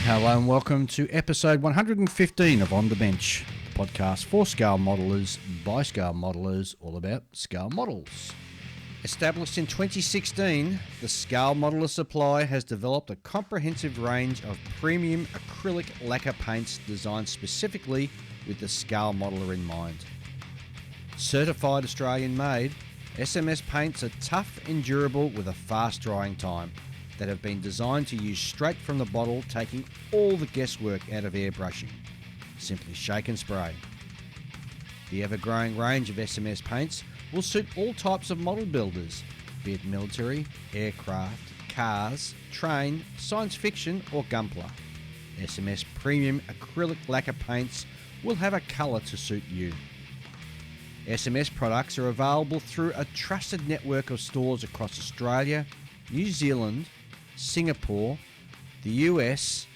Hello and welcome to episode 115 of On The Bench, the podcast for scale modelers, by scale modelers, all about scale models. Established in 2016, the Scale Modeler Supply has developed a comprehensive range of premium acrylic lacquer paints designed specifically with the scale modeler in mind. Certified Australian made, SMS paints are tough and durable with a fast drying time that have been designed to use straight from the bottle, taking all the guesswork out of airbrushing. Simply shake and spray. The ever-growing range of SMS paints will suit all types of model builders, be it military, aircraft, cars, train, science fiction or gunpla. SMS premium acrylic lacquer paints will have a colour to suit you. SMS products are available through a trusted network of stores across Australia, New Zealand, Singapore, the US,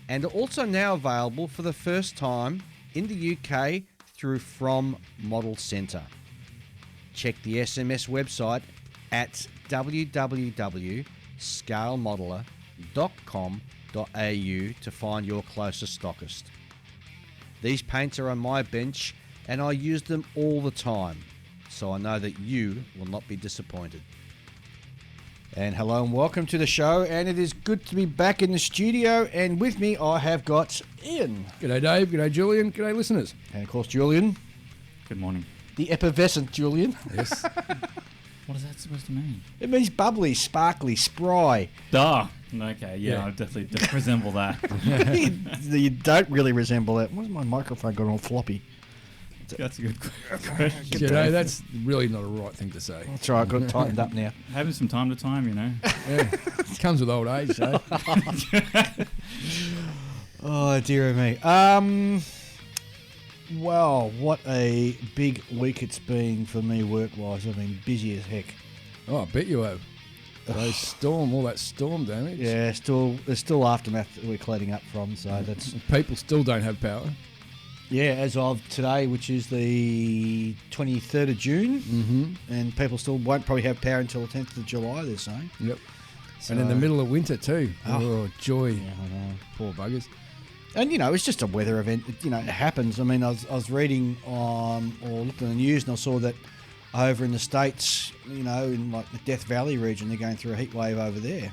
and are also now available for the first time in the UK through From Model Centre. Check the SMS website at www.scalemodeler.com.au to find your closest stockist. These paints are on my bench and I use them all the time, so I know that you will not be disappointed. And hello and welcome to the show, and it is good to be back in the studio, and with me I have got Ian. G'day Dave, g'day Julian, g'day listeners. And of course Julian. Good morning. The effervescent Julian. Yes. What is that supposed to mean? It means bubbly, sparkly, spry. Duh. Okay, yeah. I definitely resemble that. You don't really resemble that. Why's my microphone got all floppy? That's a good question. You know, that's really not a right thing to say. That's right, I've got it tightened up now. Having some time to time, you know. Yeah. It comes with old age, so. Oh, dear me. Well, what a big week it's been for me work-wise. I've been busy as heck. Oh, I bet you have. All that storm damage. Yeah, there's still aftermath that we're cleaning up from, so that's... People still don't have power. Yeah, as of today, which is the 23rd of June, and people still won't probably have power until the 10th of July, they're saying. Yep. So, and in the middle of winter too. Oh, joy. Yeah, I know. Poor buggers. And, you know, it's just a weather event. It happens. I mean, I was reading on, or looking at the news, and I saw that over in the States, you know, in like the Death Valley region, they're going through a heat wave over there.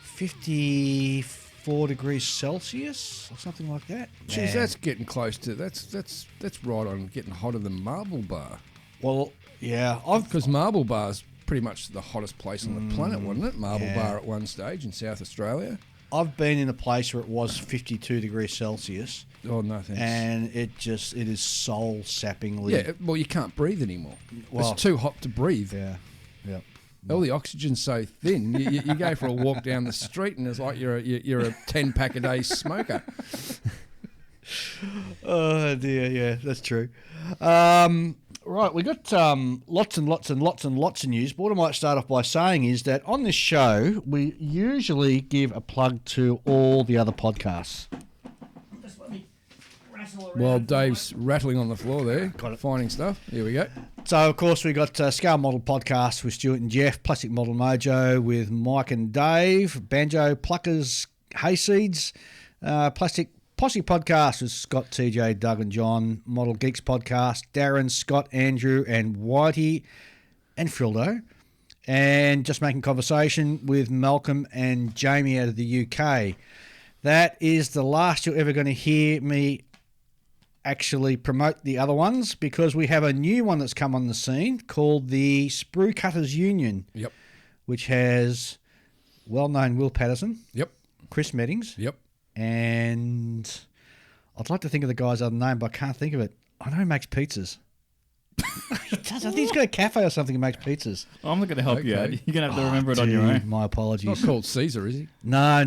54 degrees Celsius or something like that. Jeez, that's getting close to, that's right on getting hotter than Marble Bar. Well, yeah. Because Marble Bar's pretty much the hottest place on the planet, wasn't it? Marble Bar at one stage in South Australia. I've been in a place where it was 52 degrees Celsius. Oh, no thanks. And it is soul-sappingly... Yeah, well, you can't breathe anymore. Well, it's too hot to breathe. Yeah. All the oxygen's so thin. You go for a walk down the street and it's like you're a 10-pack a day smoker. Oh dear, yeah, that's true. Right, we got lots and lots of news. But what I might start off by saying is that on this show we usually give a plug to all the other podcasts. Just let me wrestle around. While Dave's rattling on the floor there, finding stuff. Here we go. So, of course, we got Scale Model Podcast with Stuart and Jeff, Plastic Model Mojo with Mike and Dave, Banjo Pluckers, Hayseeds, Plastic Posse Podcast with Scott, TJ, Doug and John, Model Geeks Podcast, Darren, Scott, Andrew and Whitey and Frildo, and Just Making Conversation with Malcolm and Jamie out of the UK. That is the last you're ever going to hear me actually promote the other ones, because we have a new one that's come on the scene called the Sprue Cutters Union. Yep. Which has well-known Will Patterson. Yep. Chris Meddings. Yep. And I'd like to think of the guy's other name, but I can't think of it. I know he makes pizzas. He does. I think he's got a cafe or something that makes pizzas. I'm not going to help you out. You're going to have to remember it on your own. My apologies. Not called Caesar, is he? No.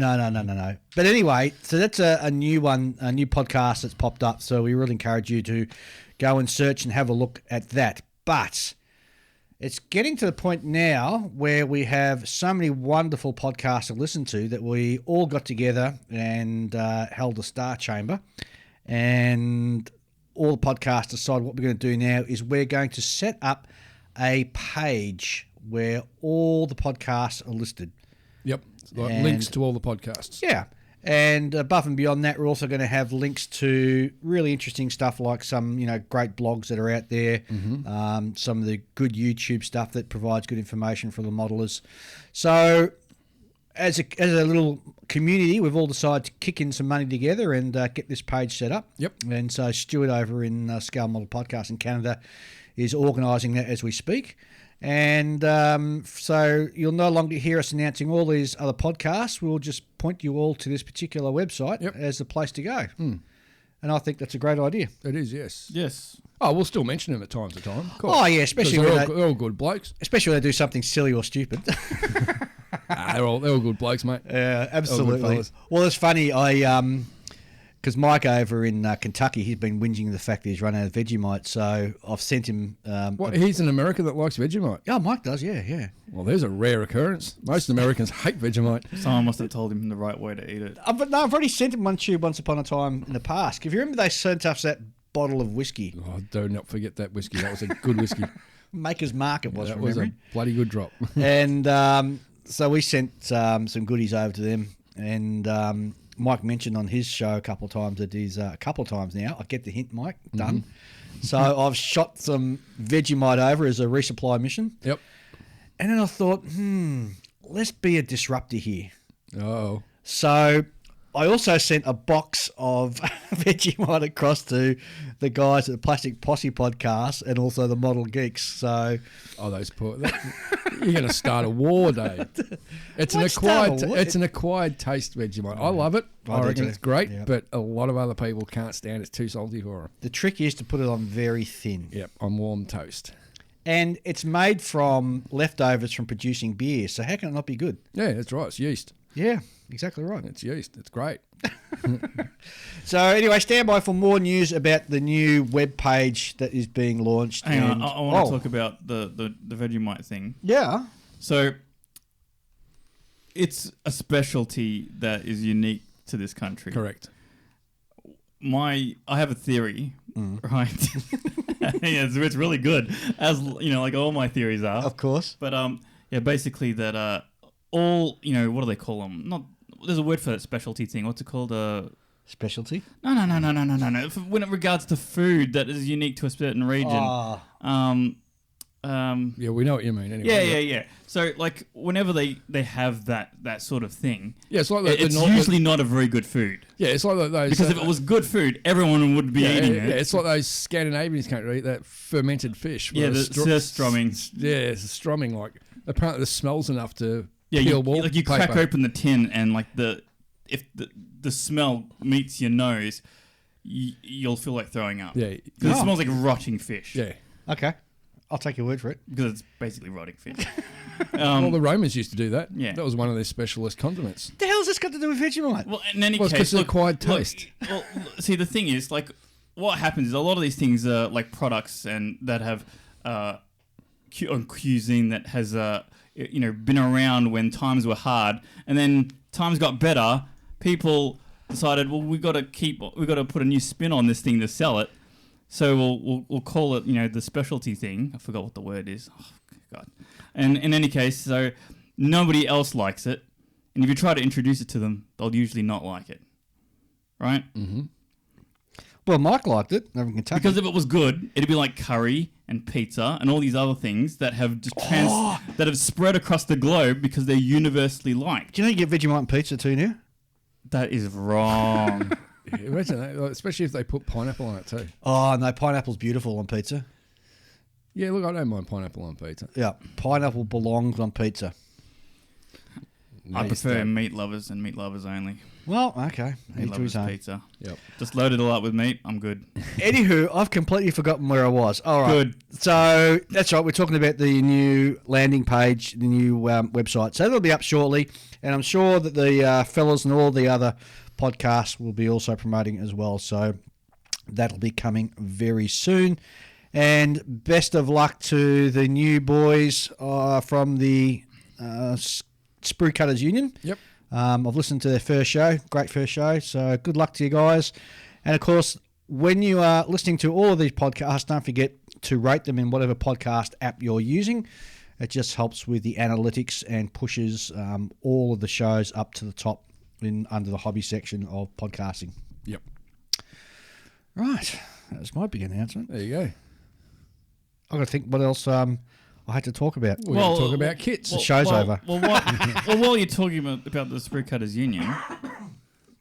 But anyway, so that's a new one, a new podcast that's popped up. So we really encourage you to go and search and have a look at that. But it's getting to the point now where we have so many wonderful podcasts to listen to that we all got together and held a star chamber, and all the podcasts decide what we're going to do now is we're going to set up a page where all the podcasts are listed. Yep. Like links to all the podcasts. Yeah. And above and beyond that, we're also going to have links to really interesting stuff like some, great blogs that are out there, some of the good YouTube stuff that provides good information for the modelers. So as a little community, we've all decided to kick in some money together and get this page set up. Yep. And so Stuart over in Scale Model Podcast in Canada is organising that as we speak. And so you'll no longer hear us announcing all these other podcasts. We'll just point you all to this particular website as the place to go. And I think that's a great idea. It is, yes. Yes. Oh, we'll still mention them at times to time. Of course. Oh, yeah, especially Because when they're all good blokes. especially when they do something silly or stupid. They're all good blokes, mate. Yeah, absolutely. fellas. Well, it's funny. Because Mike over in Kentucky, he's been whinging the fact that he's run out of Vegemite. So I've sent him. What? He's an American that likes Vegemite. Oh, Mike does, yeah. Well, there's a rare occurrence. Most Americans hate Vegemite. Someone must have told him the right way to eat it. But no, I've already sent him one tube once upon a time in the past. If you remember, they sent us that bottle of whiskey. Oh, do not forget that whiskey. That was a good whiskey. Maker's Mark it was, That from was memory. a bloody good drop. And so we sent some goodies over to them. And Mike mentioned on his show a couple of times that he's a couple of times now. I get the hint, Mike. Done. So I've shot some Vegemite over as a resupply mission. Yep. And then I thought, let's be a disruptor here. Oh. So I also sent a box of Vegemite across to the guys at the Plastic Posse podcast and also the Model Geeks. So, Those poor. You're going to start a war, Dave. It's an acquired taste, Vegemite. I love it. I reckon too. it's great, Yep. but a lot of other people can't stand it. It's too salty for them. the trick is to put it on very thin. Yep, on warm toast. And it's made from leftovers from producing beer. So how can it not be good? Yeah, that's right. It's yeast. Yeah, exactly right. It's yeast. It's great. So anyway, stand by for more news about the new web page that is being launched. Hang on, and- I want to talk about the Vegemite thing. Yeah. So it's a specialty that is unique to this country. Correct. I have a theory, right? Yeah, it's really good, as like all my theories are. Of course. But basically that all what do they call them? There's a word for that specialty thing. What's it called? Specialty? No. When it regards to food that is unique to a certain region. Yeah, we know what you mean. Anyway. Yeah. So like whenever they have that sort of thing, Yeah, it's like it's usually not a very good food. Yeah, it's like those. Because if it was good food, everyone would be eating yeah, it. it's like those Scandinavians can't eat that fermented fish. Yeah, the surströmming. Yeah, it's a strumming. Like apparently the smell's enough to Yeah, peel you crack open the tin and like if the smell meets your nose, you'll feel like throwing up. Yeah, because it smells like rotting fish. yeah. Okay. I'll take your word for it. Because it's basically rotting fish. Well, the Romans used to do that. Yeah. That was one of their specialist condiments. The hell's this got to do with Vegemite? Well, in any Well, it's case, 'cause of acquired taste. Well, see, the thing is, like, what happens is a lot of these things are like products and that have cuisine that has been around when times were hard, and then times got better. People decided, well, we got to put a new spin on this thing to sell it. So we'll call it, the specialty thing. I forgot what the word is. Oh, God. And in any case, so nobody else likes it. And if you try to introduce it to them, they'll usually not like it. Right? Mm-hmm. Well, Mike liked it over in Kentucky. Because if it was good, it'd be like curry and pizza and all these other things that have just that have spread across the globe because they're universally liked. Do you know you get Vegemite and pizza too now? That is wrong. Yeah, imagine that, like, especially if they put pineapple on it too. Oh, no, pineapple's beautiful on pizza. Yeah, look, I don't mind pineapple on pizza. Yeah, pineapple belongs on pizza. I Nice. prefer meat lovers and meat lovers only. Well, okay. Meat Each to his lovers own. pizza. Yep. Just load it all up with meat. I'm good. Anywho, I've completely forgotten where I was. All right. Good. So that's right. We're talking about the new landing page, the new website. So that'll be up shortly, and I'm sure that the fellas and all the other podcasts will be also promoting as well. So that'll be coming very soon. And best of luck to the new boys from the Sprue Cutters Union. Yep. I've listened to their first show. Great first show. So good luck to you guys. And, of course, when you are listening to all of these podcasts, don't forget to rate them in whatever podcast app you're using. It just helps with the analytics and pushes all of the shows up to the top under the hobby section of podcasting. Yep. Right. That's my big announcement. There you go. I've got to think what else I had to talk about. We're going to talk about kits. The show's over. Well, while you're talking about the Sprue Cutters Union,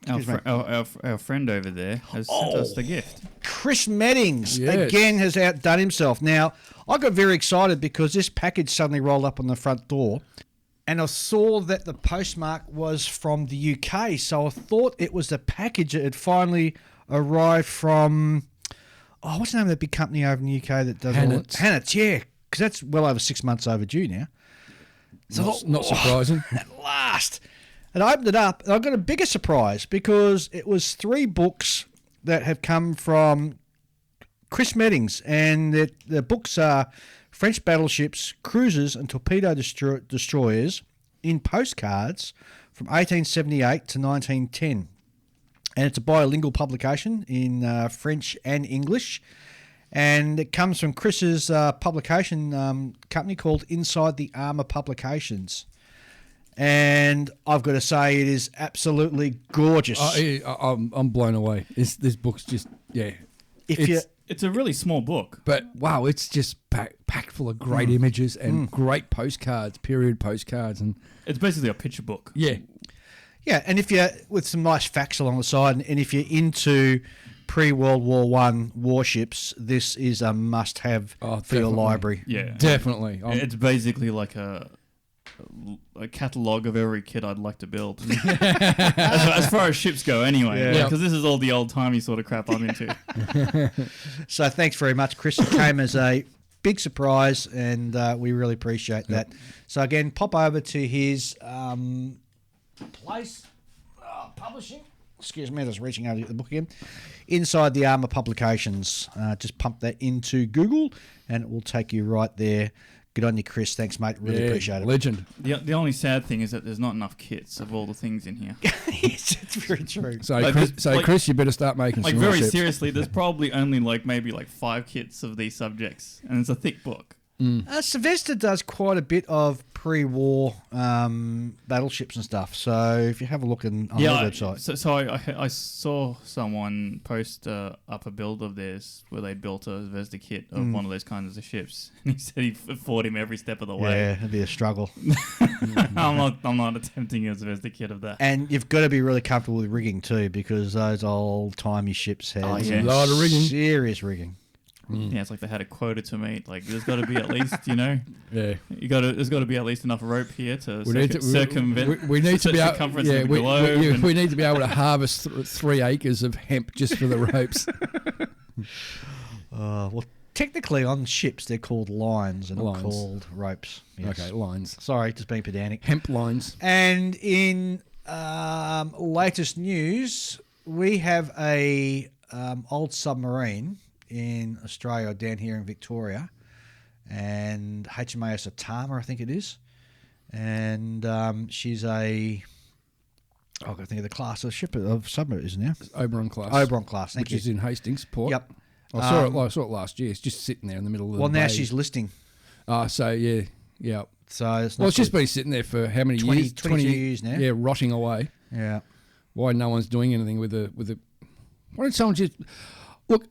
our friend over there has sent us the gift. Chris Meddings, Yes. again, has outdone himself. Now, I got very excited because this package suddenly rolled up on the front door, and I saw that the postmark was from the UK, so I thought it was the package that had finally arrived from... Oh, what's the name of that big company over in the UK that does Hannets. Hannets, yeah, because that's well over 6 months overdue now. So Not surprising. At last. And I opened it up, and I got a bigger surprise because it was 3 books that have come from Chris Meddings, and the books are French battleships, cruisers, and torpedo destroyers in postcards from 1878 to 1910. And it's a bilingual publication in French and English. And it comes from Chris's publication company called Inside the Armour Publications. And I've got to say, it is absolutely gorgeous. I'm blown away. This book's just, yeah. It's a really small book. But, wow, it's just packed full of great images and great postcards, period postcards. And It's basically a picture book. yeah. Yeah, and if you're with some nice facts along the side, and if you're into pre-World War I warships, this is a must-have for your definitely. library. Yeah. Definitely. It's basically like a catalogue of every kit I'd like to build. as far as ships go, anyway. Yeah. Because this is all the old-timey sort of crap I'm into. So thanks very much, Chris. It came as a big surprise, and we really appreciate that. So again, pop over to his place, publishing. Excuse me, I was reaching over to get the book again. Inside the Armour Publications. Just pump that into Google, and it will take you right there. Good on you, Chris. Thanks, mate. Really appreciate it. Legend. The only sad thing is that there's not enough kits of all the things in here. Yes, it's very true. So, Like, Chris, you better start making Like, some very more ships. seriously, there's probably only maybe 5 kits of these subjects, and it's a thick book. Sylvester does quite a bit of pre-war battleships and stuff. So if you have a look on their website. So I saw someone post up a build of theirs where they built a Zvezda kit of one of those kinds of ships, and he said he fought him every step of the way. Yeah, it'd be a struggle. I'm not attempting a Zvezda kit of that. And you've got to be really comfortable with rigging too, because those old-timey ships have yeah. A lot of rigging. serious rigging. Yeah, it's like they had a quota to meet. Like, there's got to be at least, Yeah. there's got to be at least enough rope here to We need to circumvent. we need to be able. circumference Yeah, of the globe. we need to be able to harvest 3 acres of hemp just for the ropes. Well, technically on ships they're called lines and not Lines. called ropes. Yes. Okay, lines. Sorry, just being pedantic. Hemp lines. And in latest news, we have a old submarine in Australia, down here in Victoria, and HMAS Atama, I think it is. And she's I've got to think of the class of ship of submarine, isn't it? Oberon class. Oberon class, thank which you. is in Hastings Port. Yep. I saw it last year. It's just sitting there in the middle of the Well, now bay. she's listing. So yeah. So it's not Well, it's just good. been sitting there for how many 20 years? 22 years now. Yeah, rotting away. Yeah. Why no one's doing anything with a? Why don't someone just look?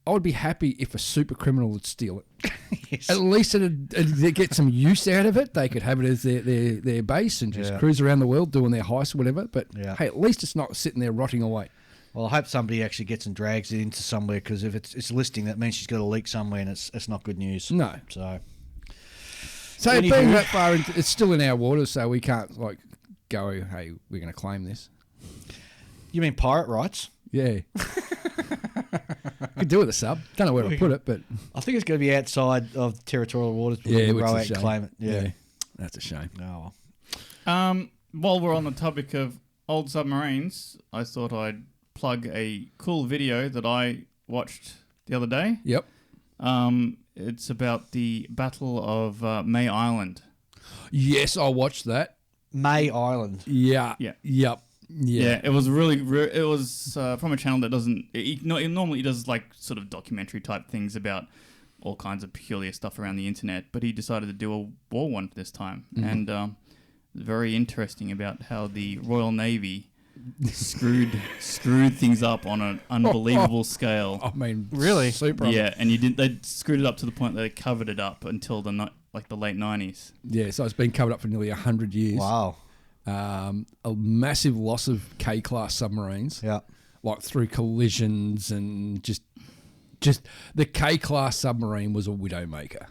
I would be happy if a super criminal would steal it. Yes. At least they'd get some use out of it. They could have it as their base and just Yeah. cruise around the world doing their heists or whatever. But Yeah. hey, at least it's not sitting there rotting away. Well, I hope somebody actually gets and drags it into somewhere, because if it's listing, that means she's got a leak somewhere, and it's not good news. No. So So Anywho. being that far, it's still in our waters, so we can't go. Hey, we're going to claim this. you mean pirate rights? Yeah. Could do with a sub. Don't know where to put it, but I think it's going to be outside of territorial waters before yeah, we which row is a out and shame. claim it. Yeah. That's a shame. Oh, well. While we're on the topic of old submarines, I thought I'd plug a cool video that I watched the other day. Yep. It's about the Battle of May Island. Yes, I watched that. May Island. Yeah. Yeah. Yep. Yeah, it was really. It was from a channel that doesn't. It normally does sort of documentary type things about all kinds of peculiar stuff around the internet, but he decided to do a war one this time, and very interesting about how the Royal Navy screwed things up on an unbelievable scale. I mean, Really? super. Yeah, and they screwed it up to the point that they covered it up until the late 90s. Yeah, so it's been covered up for nearly 100 years. Wow. A massive loss of K-class submarines. Yeah. Like through collisions and just the K-class submarine was a widowmaker,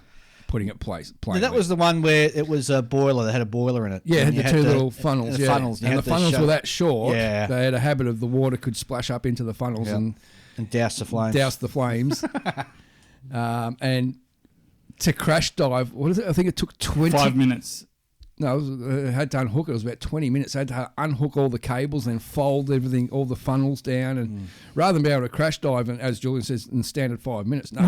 putting it plain. Now, that was the one where it was a boiler. They had a boiler in it. Yeah, it And had the you two little funnels. the Yeah. funnels. And the funnels were that short. Yeah. They had a habit of the water could splash up into the funnels Yeah. and douse the flames. douse the flames. And to crash dive, what is it? I think it took 20 5 minutes. No, I had to unhook it. It was about 20 minutes. I had to unhook all the cables and fold everything, all the funnels down. And rather than be able to crash dive, and as Julian says, in standard 5 minutes. No.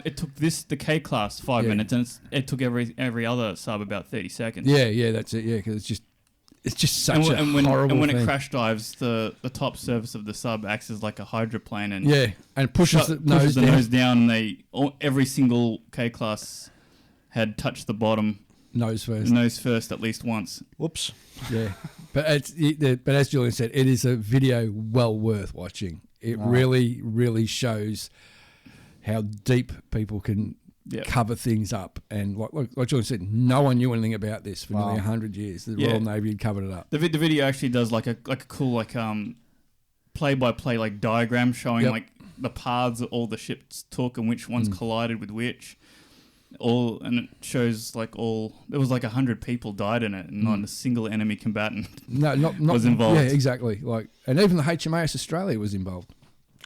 It took the K class 5 Yeah. minutes, and it took every other sub about 30 seconds. Yeah, that's it. Yeah, because it's just such a horrible and when thing. it crash dives, the top surface of the sub acts as like a hydroplane and and pushes the nose down. nose down. And every single K class had touched the bottom. Nose first. Nose first at least once. Whoops. Yeah, but as Julian said, it is a video well worth watching. It really, really shows how deep people can cover things up. And like Julian said, no one knew anything about this for nearly 100 years. The Royal Navy had covered it up. The video actually does like a cool play-by-play like diagram showing like the paths that all the ships took and which ones collided with which. And it shows there was 100 people died in it, and not a single enemy combatant not was involved. Yeah, exactly. And even the HMAS Australia was involved.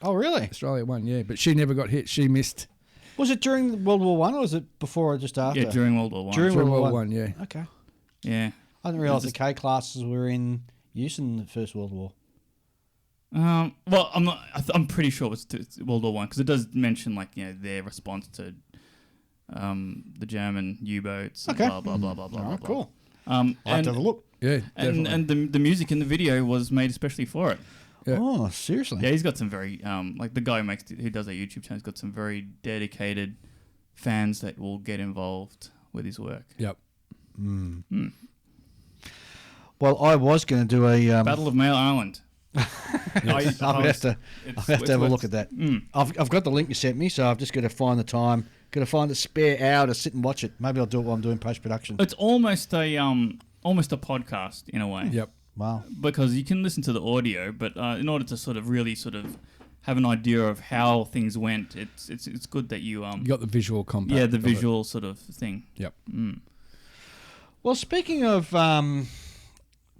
Oh, really? Australia won, yeah, but she never got hit. She missed. Was it during World War One or was it before or just after? Yeah, during World War One. During World War War One, yeah. Okay. Yeah. I didn't realise the K classes were in use in the First World War. Well, I'm not. I'm pretty sure it was World War One because it does mention their response to the German U-boats. Okay. And blah blah blah blah blah. Oh, blah. cool. I'll I'll have to have a look. Yeah, definitely. and the music in the video was made especially for it. Yeah. Oh, seriously? Yeah, he's got some very the guy who does that YouTube channel. He's got some very dedicated fans that will get involved with his work. Yep. Well, I was going to do a Battle of Mail Island. I'll have to have a look at that. I've got the link you sent me, so I've just got to find the time. Got to find a spare hour to sit and watch it. Maybe I'll do it while I'm doing post production. It's almost a podcast in a way. Yep. Wow. Because you can listen to the audio, but in order to really have an idea of how things went, it's good that you You got the visual component. yeah, the visual sort of thing. Yep. Well, speaking of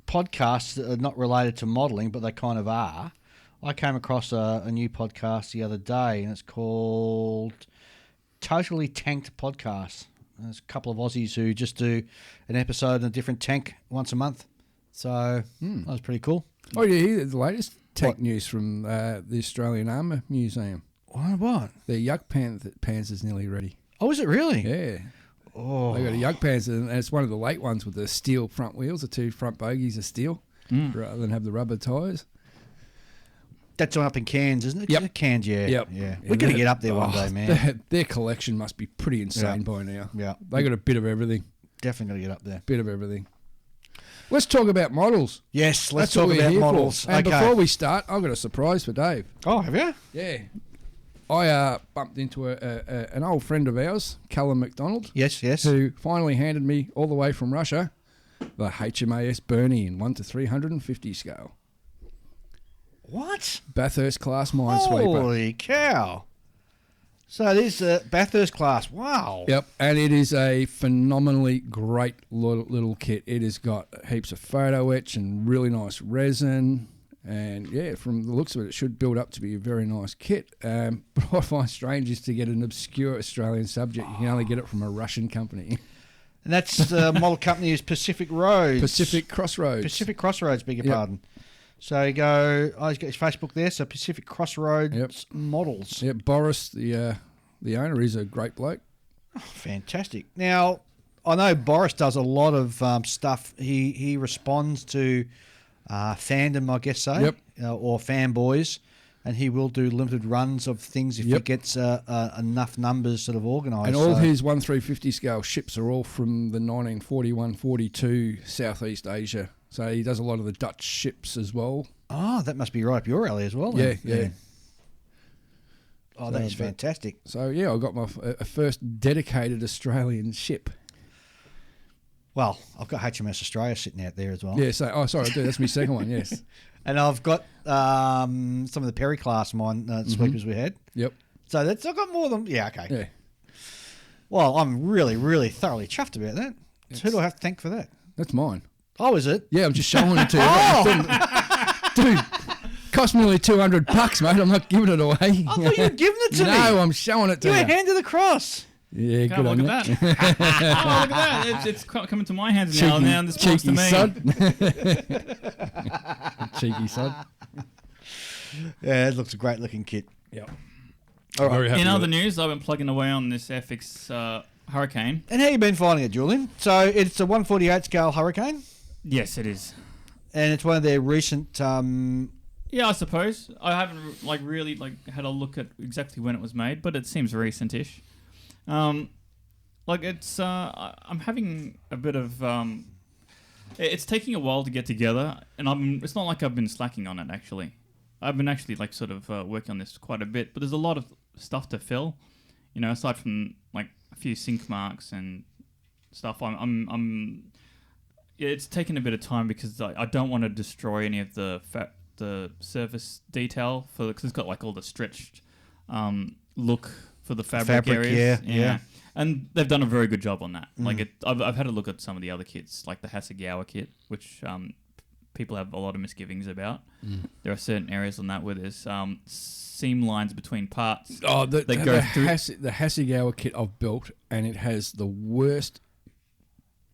podcasts that are not related to modelling, but they kind of are, I came across a new podcast the other day, and it's called Totally Tanked Podcast. There's a couple of Aussies who just do an episode in a different tank once a month. So that was pretty cool. Oh, yeah, the latest tank What? news from the Australian Armour Museum. What? Their Yug Panzer's nearly ready. Oh, is it really? Yeah. Oh, They got a Yug Panzer, and it's one of the late ones with the steel front wheels. The two front bogies are steel rather than have the rubber tyres. that's on up in Cairns, isn't it? Yep. Cairns, yeah. Yep. Yeah. We're going to get up there one day, man. Their collection must be pretty insane Yeah. by now. Yeah. They got a bit of everything. Definitely going to get up there. Bit of everything. Let's talk about models. Yes, let's That's what talk we're about here models. for. And okay. before we start, I've got a surprise for Dave. Oh, have you? Yeah. I bumped into an old friend of ours, Callum McDonald, Yes. who finally handed me, all the way from Russia, the HMAS Bernie in 1 to 350 scale. What? Bathurst class minesweeper. Holy cow. So this Bathurst class. Wow. Yep, and it is a phenomenally great little kit. It has got heaps of photo etch and really nice resin. And yeah, from the looks of it, it should build up to be a very nice kit. But what I find strange is to get an obscure Australian subject. You can only get it from a Russian company. And that's the model company is Pacific Roads. Pacific Crossroads. Pacific Crossroads, beg your Yep. pardon. So you go, he's got his Facebook there, so Pacific Crossroads Yep. Models. Yeah, Boris, the owner, is a great bloke. Fantastic. Now, I know Boris does a lot of stuff. He responds to fandom, I guess so, Yep. or fanboys, and he will do limited runs of things if he gets enough numbers sort of organised. And all his 1/350 scale ships are all from the 1941-42 Southeast Asia. So he does a lot of the Dutch ships as well. Oh, that must be right up your alley as well. Yeah, then. yeah. Oh, that is fantastic. So, yeah, I got my first dedicated Australian ship. Well, I've got HMS Australia sitting out there as well. Yeah, so, sorry, I do. That's my second one, yes. And I've got some of the Perry class sweepers we had. Yep. So I've got more than... Yeah, okay. Yeah. Well, I'm really, really thoroughly chuffed about that. So who do I have to thank for that? That's mine. Oh, is it? Yeah, I'm just showing it to you. Oh! Dude, cost me only $200, mate. I'm not giving it away. I thought you were giving it to me. No, I'm showing it to You you. were hand to the cross. Yeah, Look good on you. at that. Oh, look at that. It's coming to my hands now. Now this belongs to Cheeky me. sod. Cheeky sod. Yeah, it looks a great looking kit. Yep. All right. Very happy In with other it. news, I've been plugging away on this FX Hurricane. And how you been finding it, Julian? So it's a 148 scale Hurricane, Yes, it is. and it's one of their recent. Yeah, I suppose. I haven't really had a look at exactly when it was made, but it seems recent-ish. It's I'm having a bit of it's taking a while to get together, and it's not like I've been slacking on it actually. I've been actually working on this quite a bit, but there's a lot of stuff to fill, aside from like a few sync marks and stuff. It's taken a bit of time because I don't want to destroy any of the surface detail because it's got like all the stretched look for the fabric areas. Yeah. And they've done a very good job on that. I've had a look at some of the other kits, like the Hasegawa kit, which people have a lot of misgivings about. There are certain areas on that where there's seam lines between parts. Oh, the through. Hasegawa kit I've built, and it has the worst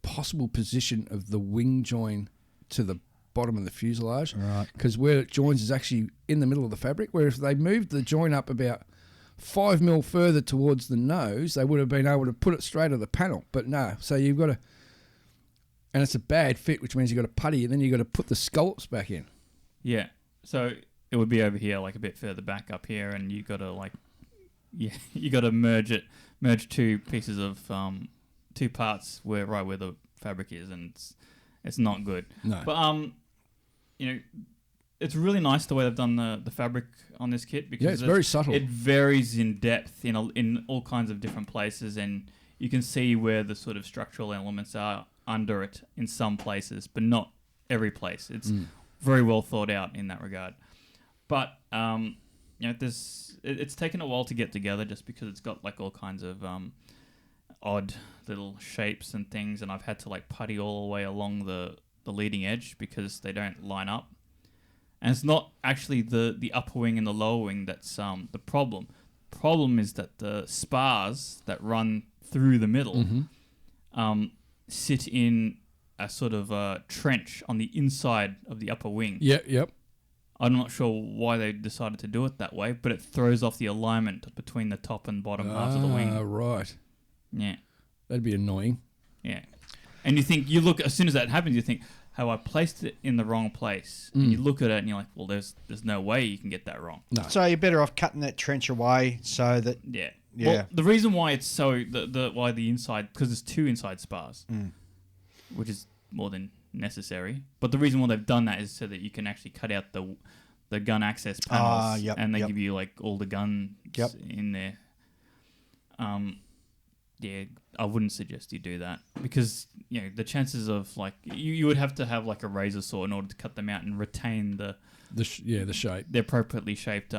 possible position of the wing join to the bottom of the fuselage. Right. Because where it joins is actually in the middle of the fabric, where if they moved the join up about 5 mil further towards the nose, they would have been able to put it straight to the panel. But no, so you've got to... And it's a bad fit, which means you've got to putty, and then you've got to put the scallops back in. Yeah. So it would be over here, like a bit further back up here, and you got to you got to merge two pieces of two parts where the fabric is, and it's not good. No. But it's really nice the way they've done the fabric on this kit because it's very subtle. It varies in depth in all kinds of different places, and you can see where the sort of structural elements are under it in some places, but not every place. It's very well thought out in that regard. But it's taken a while to get together just because it's got like all kinds of odd little shapes and things, and I've had to like putty all the way along the leading edge because they don't line up. And it's not actually the upper wing and the lower wing that's the problem. Problem is that the spars that run through the middle sit in a sort of a trench on the inside of the upper wing. Yep. I'm not sure why they decided to do it that way, but it throws off the alignment between the top and bottom halves of the wing. Right. Yeah. That'd be annoying. Yeah. And you look, as soon as that happens, you think, have I placed it in the wrong place? And you look at it and you're like, well, there's no way you can get that wrong. No. So you're better off cutting that trench away so that... Yeah. Yeah. Well, the reason why it's so, why the inside, because there's two inside spars, which is more than necessary. But the reason why they've done that is so that you can actually cut out the gun access panels, and they give you like all the guns in there. Yeah, I wouldn't suggest you do that because the chances of like you would have to have like a razor saw in order to cut them out and retain the shape, the appropriately shaped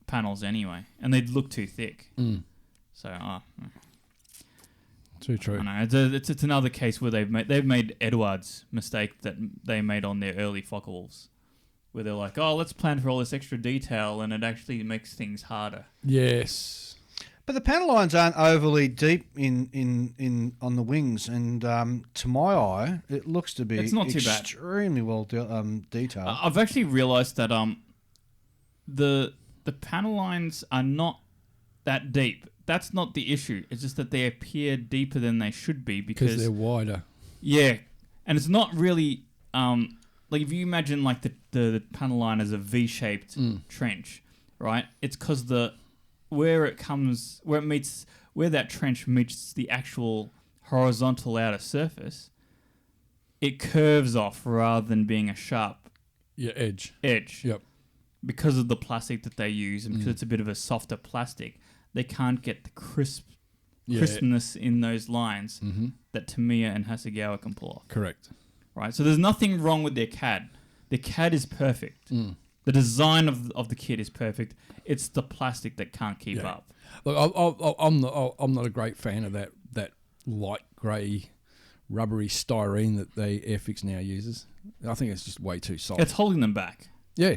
panels anyway, and they'd look too thick. So too true. I know it's another case where they've made Edward's mistake that they made on their early Focke-Wulfs, where they're like, oh, let's plan for all this extra detail, and it actually makes things harder. Yes. But the panel lines aren't overly deep in on the wings, and to my eye, it looks to be It's not too bad. extremely well detailed. I've actually realised that the panel lines are not that deep. That's not the issue. It's just that they appear deeper than they should be because they're wider. Yeah, and it's not really like if you imagine like the panel line as a V-shaped trench, right? It's because where that trench meets the actual horizontal outer surface, it curves off rather than being a sharp edge. Yep. Because of the plastic that they use and because it's a bit of a softer plastic, they can't get the crispness in those lines that Tamiya and Hasegawa can pull off. Correct. Right? So there's nothing wrong with their CAD. The CAD is perfect. The design of the kit is perfect. It's the plastic that can't keep up. Look, I'm not a great fan of that light grey rubbery styrene that the Airfix now uses. I think it's just way too soft. It's holding them back. Yeah.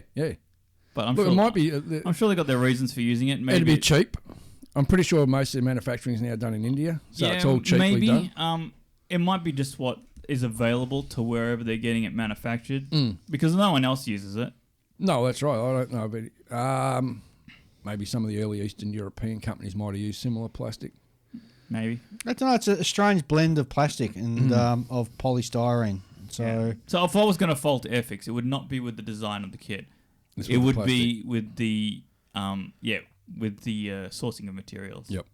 But I'm Look, sure it might be. I'm sure they got their reasons for using it. Maybe it'd be cheap. I'm pretty sure most of the manufacturing is now done in India, so yeah, it's all cheaply done. It might be just what is available to wherever they're getting it manufactured, because no one else uses it. No, that's right. I don't know, but maybe some of the early Eastern European companies might have used similar plastic. Maybe. I don't know. It's a strange blend of plastic and of polystyrene. So if I was going to fault Airfix, it would not be with the design of the kit. It would be with the sourcing of materials. Yep.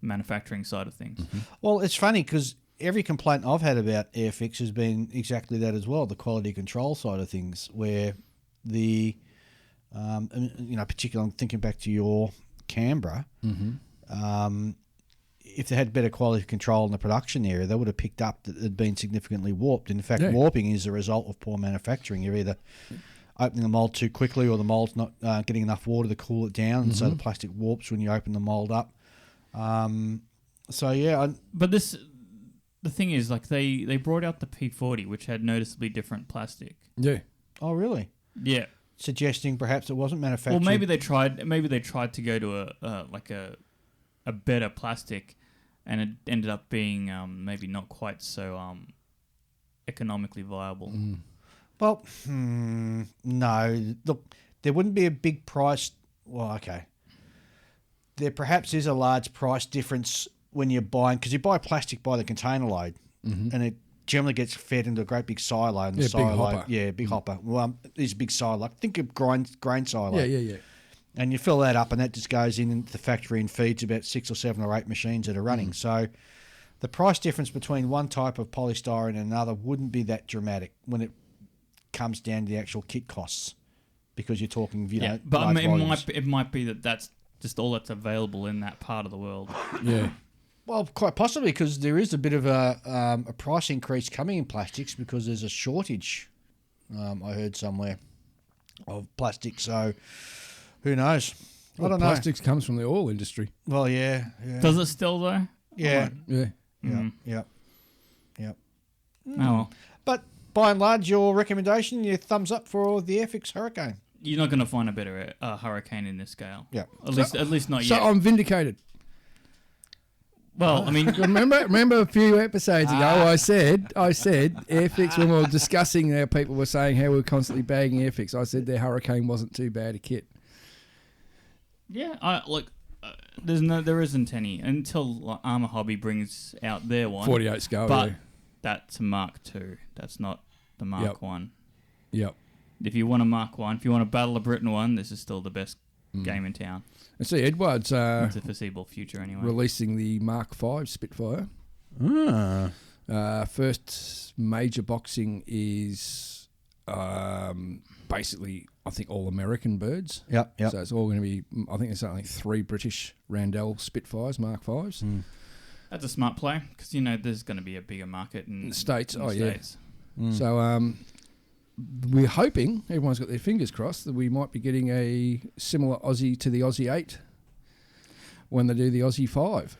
Manufacturing side of things. Well, it's funny because every complaint I've had about Airfix has been exactly that as well, the quality control side of things, where the, particularly I'm thinking back to your Canberra, if they had better quality control in the production area, they would have picked up that it had been significantly warped. In fact, warping is a result of poor manufacturing. You're either opening the mould too quickly or the mould's not getting enough water to cool it down, and so the plastic warps when you open the mould up. But the thing is, like they brought out the P40, which had noticeably different plastic. Yeah. Oh, really? Yeah. Suggesting perhaps it wasn't manufactured. Well, maybe they tried to go to a better plastic, and it ended up being maybe not quite so economically viable. Well, no. Look, there wouldn't be a big price. Well, okay. There perhaps is a large price difference when you're buying, because you buy plastic by the container load, and it generally gets fed into a great big silo. And the silo, big hopper. Yeah, big hopper. Well, it's a big silo. Think of grain silo. Yeah. And you fill that up, and that just goes into the factory and feeds about 6 or 7 or 8 machines that are running. So the price difference between one type of polystyrene and another wouldn't be that dramatic when it comes down to the actual kit costs, because you're talking, but large volumes. it might be that's just all that's available in that part of the world. Yeah. Well, quite possibly, because there is a bit of a price increase coming in plastics because there's a shortage, I heard somewhere, of plastic. So who knows? I don't know. Plastics comes from the oil industry. Well, yeah. Does it still though? Yeah. Yeah. Yeah. Oh well. But by and large, your recommendation, your thumbs up for the Airfix Hurricane. You're not going to find a better hurricane in this scale. Yeah. At least not So yet. I'm vindicated. Well, I mean, remember a few episodes ago, I said Airfix, when we were discussing how people were saying how we were constantly bagging Airfix, I said their Hurricane wasn't too bad a kit. yeah, there isn't any until Armour Hobby brings out their one. 48 scale, but that's a Mark II. That's not the Mark 1. Yep. If you want a Mark 1, if you want a Battle of Britain 1, this is still the best game in town. And see, Edwards It's a foreseeable future anyway. releasing the Mark V Spitfire. First major boxing is basically, I think, all American birds. Yep. So it's all going to be, I think there's only 3 British Randell Spitfires, Mark Vs. That's a smart play because there's going to be a bigger market in the States. in the States. So we're hoping, everyone's got their fingers crossed, that we might be getting a similar Aussie to the Aussie 8 when they do the Aussie 5.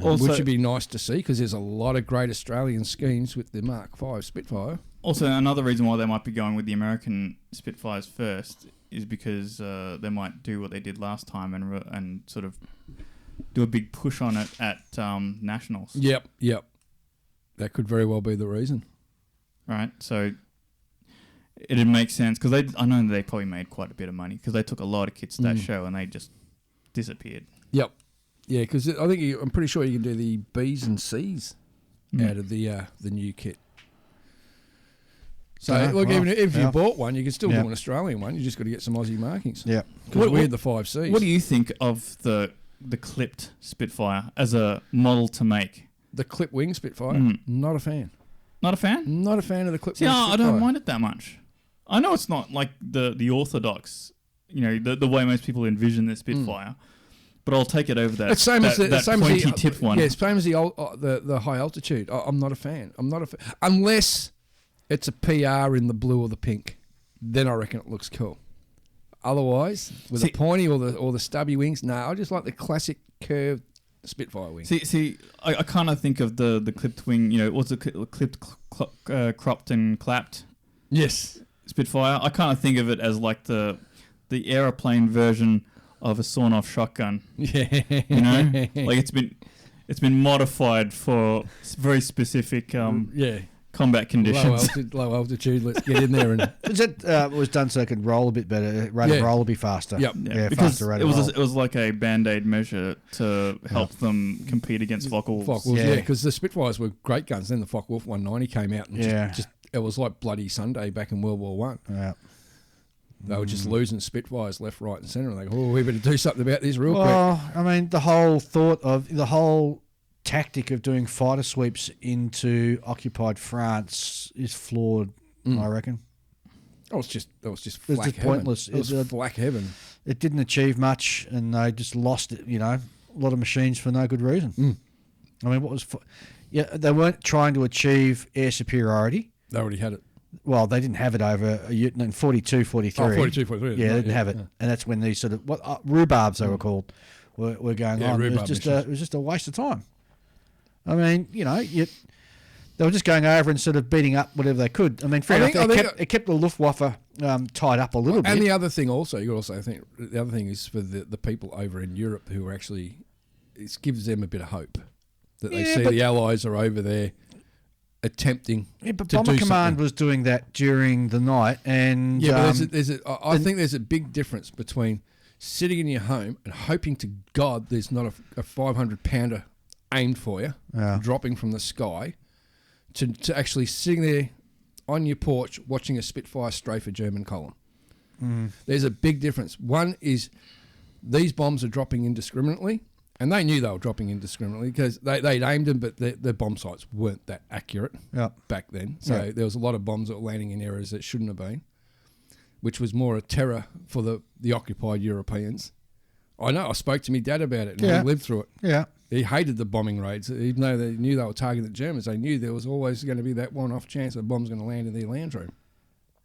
Also, which would be nice to see because there's a lot of great Australian schemes with the Mark V Spitfire. Also, another reason why they might be going with the American Spitfires first is because they might do what they did last time and sort of do a big push on it at Nationals. Yep. That could very well be the reason. Right, so it'd make sense because I know they probably made quite a bit of money because they took a lot of kits to that show and they just disappeared. Yep. Yeah, because I think I'm pretty sure you can do the B's and C's out of the new kit. So Yeah, look, well, even if you yeah. bought one, you can still Yeah. do an Australian one. You just got to get some Aussie markings. Yeah. Because we had the 5Cs. What do you think of the clipped Spitfire as a model to make? The clip wing Spitfire? Mm. Not a fan. Not a fan? Not a fan of the clip See, wing I Spitfire. don't mind it that much. I know it's not like the orthodox, the way most people envision their Spitfire, but I'll take it over that. It's same as the that same as pointy the tipped one. Yeah, it's same as the high altitude. I'm not a fan. I'm not a fan unless it's a PR in the blue or the pink. Then I reckon it looks cool. Otherwise, with the pointy or the stubby wings, no. I just like the classic curved Spitfire wing. See, I kind of think of the clipped wing. What's it clipped, cropped and clapped? Yes. Spitfire. I kind of think of it as like the aeroplane version of a sawn-off shotgun. Yeah. Like it's been modified for very specific combat conditions. Low altitude. Let's get in there and. Was it was done so it could roll a bit better, rate of roll will be faster. Yep. Yeah, because faster rate it of roll. was like a band-aid measure to help them compete against Focke-Wulfs. Focke-Wulfs, Yeah. because the Spitfires were great guns. Then the Focke-Wulf 190 came out and just it was like Bloody Sunday back in World War One. Yeah. They were just losing Spitfires left, right, and centre. And they go, "Oh, we better do something about this real quick." Well, I mean, the whole tactic of doing fighter sweeps into occupied France is flawed. I reckon That was just it flak was just heaven. pointless. It was flak heaven. It didn't achieve much, and they just lost it. A lot of machines for no good reason. I mean, they weren't trying to achieve air superiority. They already had it. Well, they didn't have it over in 42, 43. Oh, 42, 43. Yeah, they didn't have it, and that's when these sort of rhubarbs they were called were going Yeah, on. rhubarb It was just a waste of time. I mean, they were just going over and sort of beating up whatever they could. I mean, fair enough, it kept the Luftwaffe tied up a little bit. And the other thing also, you also think the other thing is for the people over in Europe who are actually, it gives them a bit of hope that they see the Allies are over there attempting but to Bomber do Command something. was doing that during the night, and But I think there's a big difference between sitting in your home and hoping to God there's not a 500-pounder aimed for you, dropping from the sky, to actually sitting there on your porch watching a Spitfire strafe a German column. There's a big difference. One is these bombs are dropping indiscriminately, and they knew they were dropping indiscriminately because they'd aimed them, but the bomb sights weren't that accurate back then. So there was a lot of bombs that were landing in areas that shouldn't have been, which was more a terror for the occupied Europeans. I know, I spoke to my dad about it, and he lived through it. Yeah. He hated the bombing raids. Even though they knew they were targeting the Germans, they knew there was always going to be that one-off chance a bomb's going to land in their lounge room.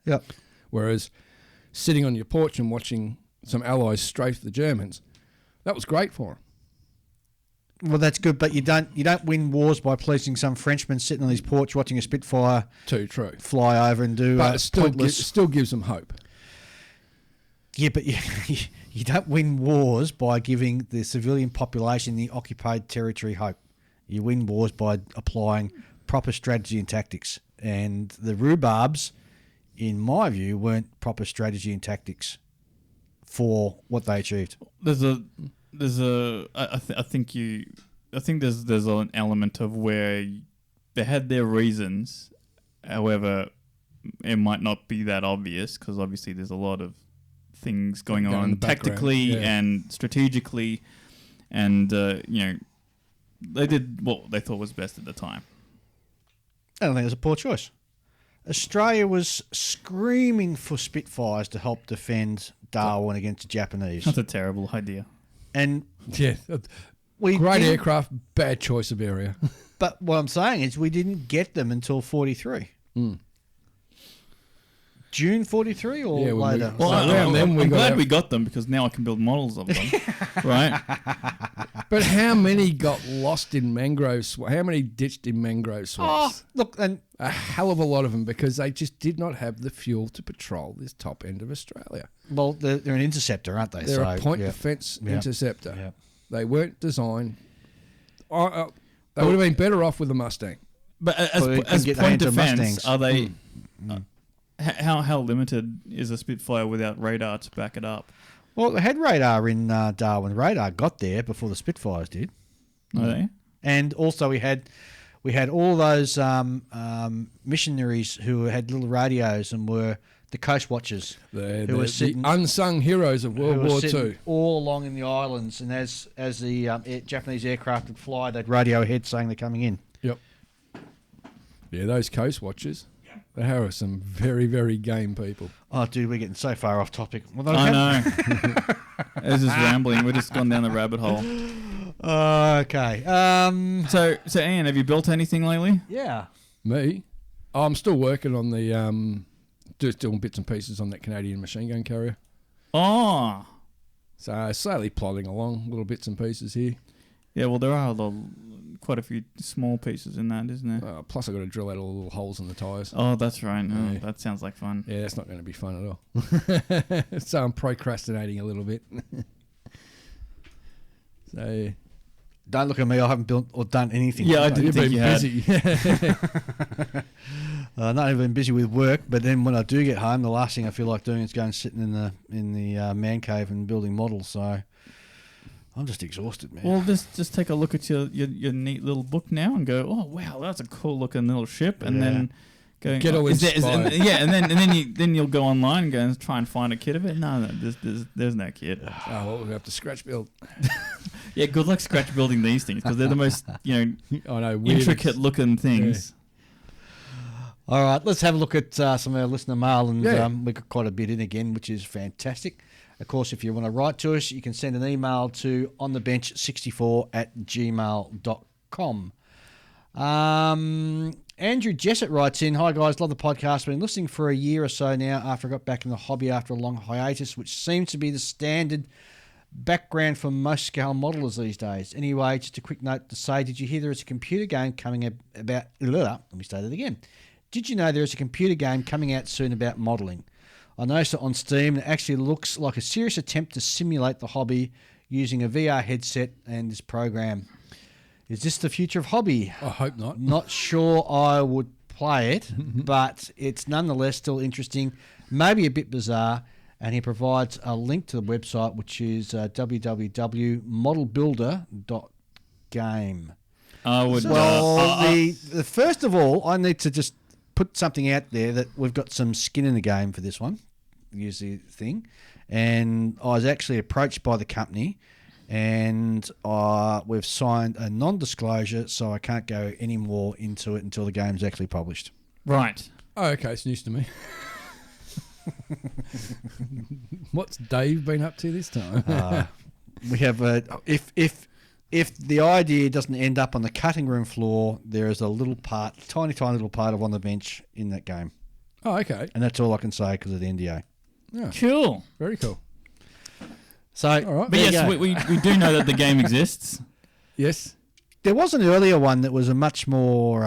Yep. Whereas sitting on your porch and watching some Allies strafe the Germans, that was great for them. Well, that's good, but you don't win wars by pleasing some Frenchman sitting on his porch watching a Spitfire Too true. fly over and do But it pointless. still gives them hope. Yeah, but you don't win wars by giving the civilian population in the occupied territory hope. You win wars by applying proper strategy and tactics. And the rhubarbs, in my view, weren't proper strategy and tactics for what they achieved. I think there's an element of where they had their reasons. However, it might not be that obvious because obviously there's a lot of things going in on the background, tactically and strategically, and they did what they thought was best at the time. I don't think it was a poor choice. Australia was screaming for Spitfires to help defend Darwin against the Japanese. That's a terrible idea. And Yeah. we Great didn't- aircraft, bad choice of area. But what I'm saying is we didn't get them until 43. June 43 or Yeah, when we- later? Well, around then we I'm got glad our- we got them because now I can build models of them, right? But how many got lost in mangrove swamps? How many ditched in mangrove swamps? Look, and A hell of a lot of them because they just did not have the fuel to patrol this top end of Australia. well, they're an interceptor, aren't they? They're a So, point yeah. defence Yeah. interceptor. Yeah. They weren't designed. They would have been better off with a Mustang. But Well, they as couldn't get their point hands on defence, Mustangs. are they? How limited is a Spitfire without radar to back it up? Well, they had radar in Darwin. Radar got there before the Spitfires did. Are they? And also we had we had all those missionaries who had little radios and were the coast watchers. The unsung heroes of World War II. All along in the islands, and as the Japanese aircraft would fly, they'd radio ahead saying they're coming in. Yep. Yeah, those coast watchers. They are some very, very game people. Oh, dude, we're getting so far off topic. Well, I know. It's just rambling. We're just gone down the rabbit hole. Okay. So Ian, have you built anything lately? Yeah. Me? Oh, I'm still working on the just doing bits and pieces on that Canadian machine gun carrier. Oh. So slowly plodding along, little bits and pieces here. Yeah, well, there are quite a few small pieces in that, isn't there? Plus, I've got to drill out all the little holes in the tyres. Oh, that's right. Oh, Yeah. that sounds like fun. Yeah, that's not going to be fun at all. So I'm procrastinating a little bit. So yeah. Don't look at me. I haven't built or done anything. Yeah, I didn't think you had. busy. Not even busy with work, but then when I do get home, the last thing I feel like doing is going sitting in the man cave and building models. So I'm just exhausted, man. Well, just take a look at your neat little book now and go, oh wow, that's a cool looking little ship, and then go Get all inspired. and then you'll go online and go and try and find a kit of it. No, there's no kit. Oh, well, we have to scratch build. Yeah, good luck scratch building these things because they're the most I know, weird. intricate looking things. All right, let's have a look at some of our listener mail, and Yeah. we got quite a bit in again, which is fantastic. Of course, if you want to write to us, you can send an email to onthebench64@gmail.com. Andrew Jessett writes in, "Hi guys, love the podcast. Been listening for a year or so now after I got back in the hobby after a long hiatus, which seems to be the standard background for most scale modelers these days. Anyway, just a quick note to say, did you hear there is a computer game coming about... Let me say that again. Did you know there is a computer game coming out soon about modelling? I noticed it on Steam. It actually looks like a serious attempt to simulate the hobby using a VR headset and this program. Is this the future of hobby? I hope not. Not sure I would play it, but it's nonetheless still interesting, maybe a bit bizarre, and he provides a link to the website, which is www.modelbuilder.game. I would. The first of all, I need to just put something out there that we've got some skin in the game for this one, use the thing, and I was actually approached by the company, and we've signed a non-disclosure, so I can't go any more into it until the game's actually published. Right. Oh, okay, it's news to me. What's Dave been up to this time? We have if the idea doesn't end up on the cutting room floor, there is a little part, tiny little part of On the Bench in that game, Oh, okay. and that's all I can say because of the NDA. Yeah, Cool. very cool. So, All right. But there you yes, go. we do know that the game exists. Yes. There was an earlier one that was a much more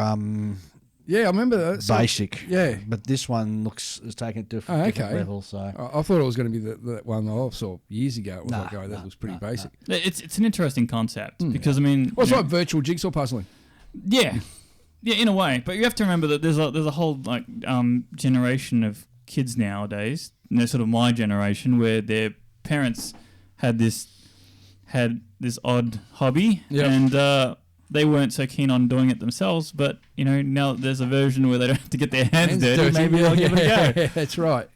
Yeah, I remember that. So- basic. yeah. But this one has taken it to a Oh, different okay. level. So I thought it was going to be that one I saw years ago. It was Nah, like, oh, that was pretty nah. basic. It's an interesting concept because I mean, Well, it's you know, like virtual jigsaw puzzling. yeah, in a way. But you have to remember that there's a whole like generation of kids nowadays, sort of my generation, where their parents had this odd hobby, Yep. and they weren't so keen on doing it themselves. But now that there's a version where they don't have to get their hands dirty, maybe they'll give it a go. That's right.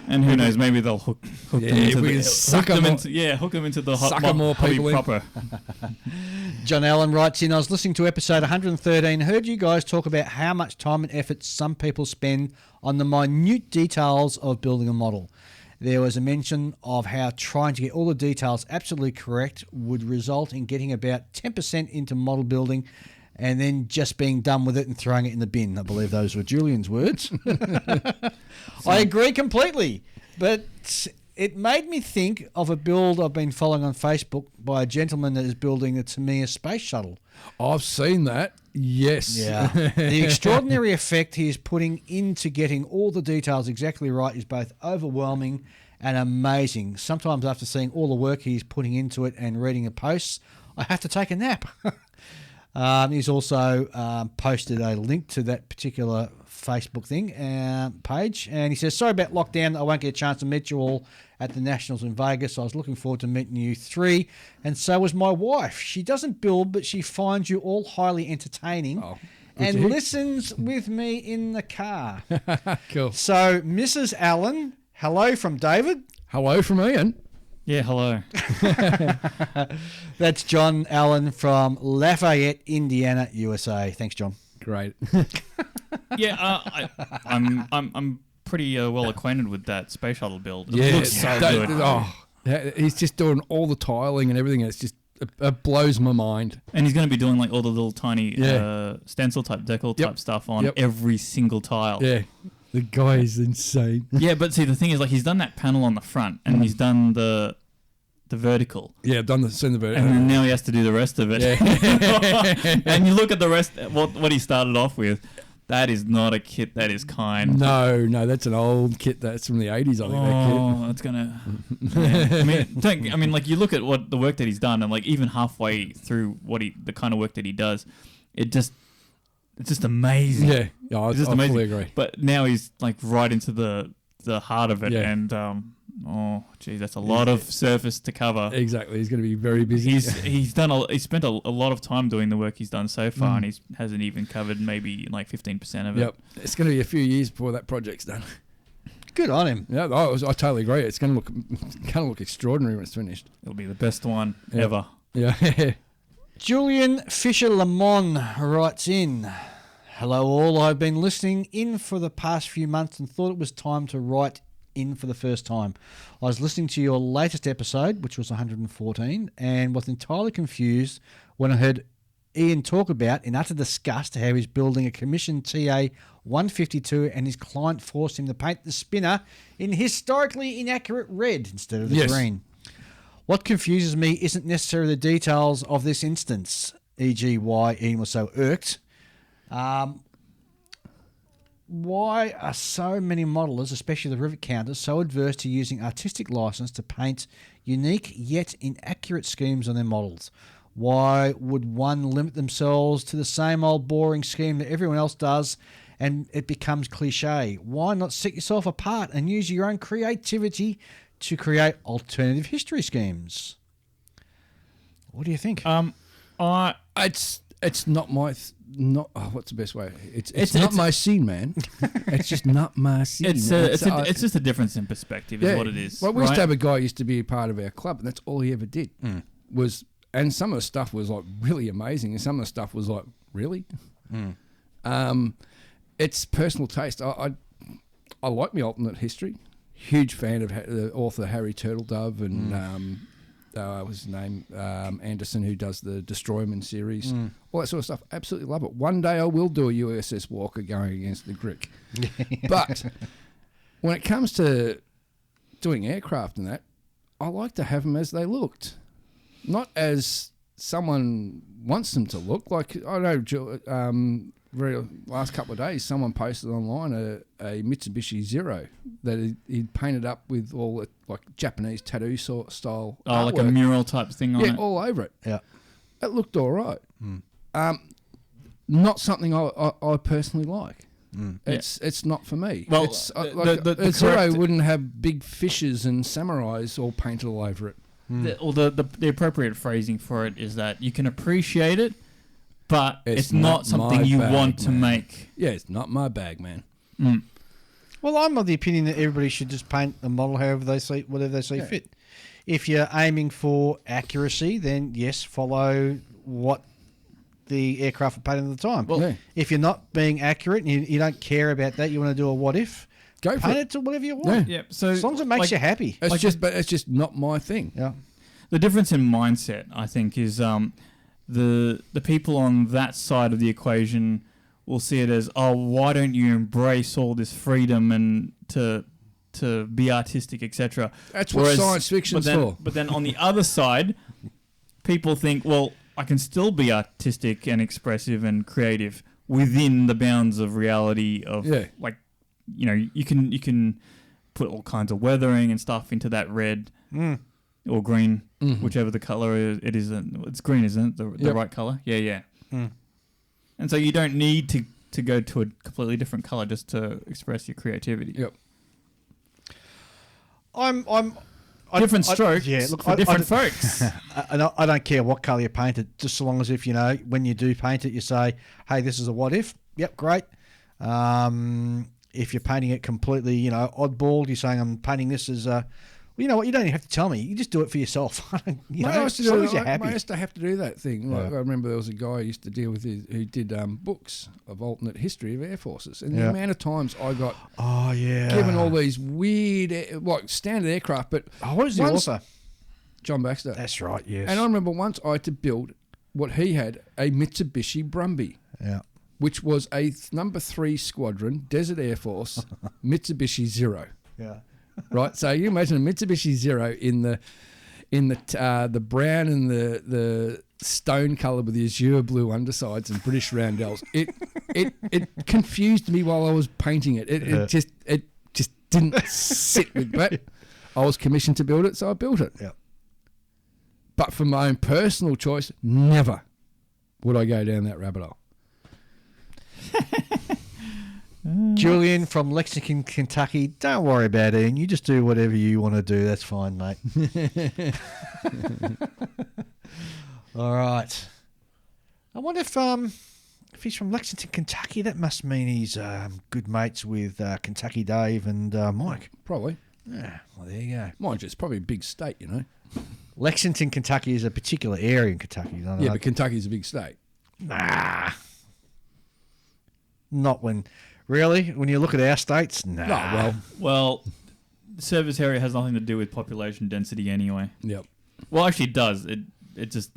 And who knows? Maybe they'll hook them into we suck them into the sucker more hobby people in. proper. John Allen writes in, I was listening to episode 113, heard you guys talk about how much time and effort some people spend on the minute details of building a model. There was a mention of how trying to get all the details absolutely correct would result in getting about 10% into model building and then just being done with it and throwing it in the bin. I believe those were Julian's words. I agree completely, but it made me think of a build I've been following on Facebook by a gentleman that is building a Tamiya space shuttle. I've seen that. Yes. Yeah. The extraordinary effect he is putting into getting all the details exactly right is both overwhelming and amazing. Sometimes after seeing all the work he's putting into it and reading the posts, I have to take a nap. He's also posted a link to that particular Facebook thing page, and he says, sorry about lockdown. I won't get a chance to meet you all at the Nationals in Vegas. I was looking forward to meeting you three, and so was my wife. She doesn't build, but she finds you all highly entertaining and listens with me in the car. Cool. So, Mrs. Allen, hello from David. Hello from Ian. Yeah, hello. That's John Allen from Lafayette, Indiana, USA. Thanks, John. Great. Yeah, I'm pretty well acquainted with that space shuttle build. It Yeah, looks so good. He's just doing all the tiling and everything. And it's just it blows my mind. And he's going to be doing like all the little tiny stencil type, decal type stuff on every single tile. Yeah. The guy is insane. Yeah, but see, the thing is, like, he's done that panel on the front, and he's done the vertical. Yeah, I've done the vertical. And then now he has to do the rest of it. Yeah. And you look at the rest, what he started off with, that is not a kit that is kind. No, that's an old kit. That's from the 80s, I think. Oh, it's going to... I mean, like, you look at what the work that he's done, and, like, even halfway through the kind of work that he does, it's just amazing. Yeah, I fully agree. But now he's like right into the heart of it, and that's a lot of surface to cover. Exactly, he's going to be very busy. He's spent a lot of time doing the work he's done so far, and he hasn't even covered maybe like 15% of it. Yep, it's going to be a few years before that project's done. Good on him. Yeah, I totally agree. It's going to look extraordinary when it's finished. It'll be the best one ever. Yeah. Julian Fisher-Lamont writes in, hello all, I've been listening in for the past few months and thought it was time to write in for the first time. I was listening to your latest episode, which was 114, and was entirely confused when I heard Ian talk about, in utter disgust, how he's building a commissioned TA 152 and his client forced him to paint the spinner in historically inaccurate red instead of the green. What confuses me isn't necessarily the details of this instance, e.g. why Ian was so irked. Why are so many modelers, especially the rivet counters, so adverse to using artistic license to paint unique yet inaccurate schemes on their models? Why would one limit themselves to the same old boring scheme that everyone else does and it becomes cliche? Why not set yourself apart and use your own creativity to create alternative history schemes? What do you think? It's not my what's the best way? It's not my scene, man. It's just not my scene. It's just a difference in perspective, is what it is. Well, we used to have a guy who used to be a part of our club, and that's all he ever did and some of the stuff was like really amazing, and some of the stuff was like really. It's personal taste. I like my alternate history. Huge fan of the author Harry Turtledove and what's his name, Anderson, who does the Destroyman series, all that sort of stuff. Absolutely love it. One day I will do a USS Walker going against the Grick. But when it comes to doing aircraft and that, I like to have them as they looked, not as someone wants them to look. Like, I know, very last couple of days, someone posted online a Mitsubishi Zero that he'd painted up with all the, like, Japanese tattoo style artwork. Like a mural type thing on it? Yeah, all over it. Yeah. It looked all right. Not something I personally like. It's not for me. Well, the Zero wouldn't have big fishes and samurais all painted all over it. The appropriate phrasing for it is that you can appreciate it, but it's not something you want to make. Yeah, it's not my bag, man. Well, I'm of the opinion that everybody should just paint a model however they see, whatever they see fit. If you're aiming for accuracy, then yes, follow what the aircraft are painted at the time. Well, if you're not being accurate and you don't care about that, you want to do a what if, paint it to whatever you want. Yeah. So as long as it makes you happy. It's just not my thing. Yeah. The difference in mindset, I think, is the people on that side of the equation will see it as, oh, why don't you embrace all this freedom and to be artistic, etc. That's what science fiction's for. But then on the other side, people think, well, I can still be artistic and expressive and creative within the bounds of reality of like, you know, you can put all kinds of weathering and stuff into that red or green, whichever the color is. It's green, isn't it? The right color? Yeah. And so you don't need to to go to a completely different color just to express your creativity. Yep. Different strokes yeah, look, for different folks. I don't care what colour you paint it, just so long as if, when you do paint it, you say, hey, this is a what if. Yep, great. If you're painting it completely, oddball, you're saying I'm painting this as well, you know what? You don't even have to tell me. You just do it for yourself. As long as you're happy. I used to have to do that thing. Like, I remember there was a guy I used to deal with who did books of alternate history of air forces, and the amount of times I got given all these weird, standard aircraft. But what is the author? John Baxter. That's right. Yes. And I remember once I had to build what he had, a Mitsubishi Brumby. Yeah. Which was a number 3 Squadron Desert Air Force Mitsubishi Zero. Yeah. Right, so you imagine a Mitsubishi Zero in the brown and the stone colour with the azure blue undersides and British roundels. It confused me while I was painting it. It just didn't sit with. But I was commissioned to build it, so I built it. Yeah. But for my own personal choice, never would I go down that rabbit hole. Julian from Lexington, Kentucky. Don't worry about it. You just do whatever you want to do. That's fine, mate. All right. I wonder if he's from Lexington, Kentucky. That must mean he's good mates with Kentucky Dave and Mike. Probably. Yeah. Well, there you go. Mind you, it's probably a big state, Lexington, Kentucky is a particular area in Kentucky. But Kentucky's a big state. Nah. Not when... Really? When you look at our states? Nah. No, well, the service area has nothing to do with population density anyway. Yep. Well, actually it does. It's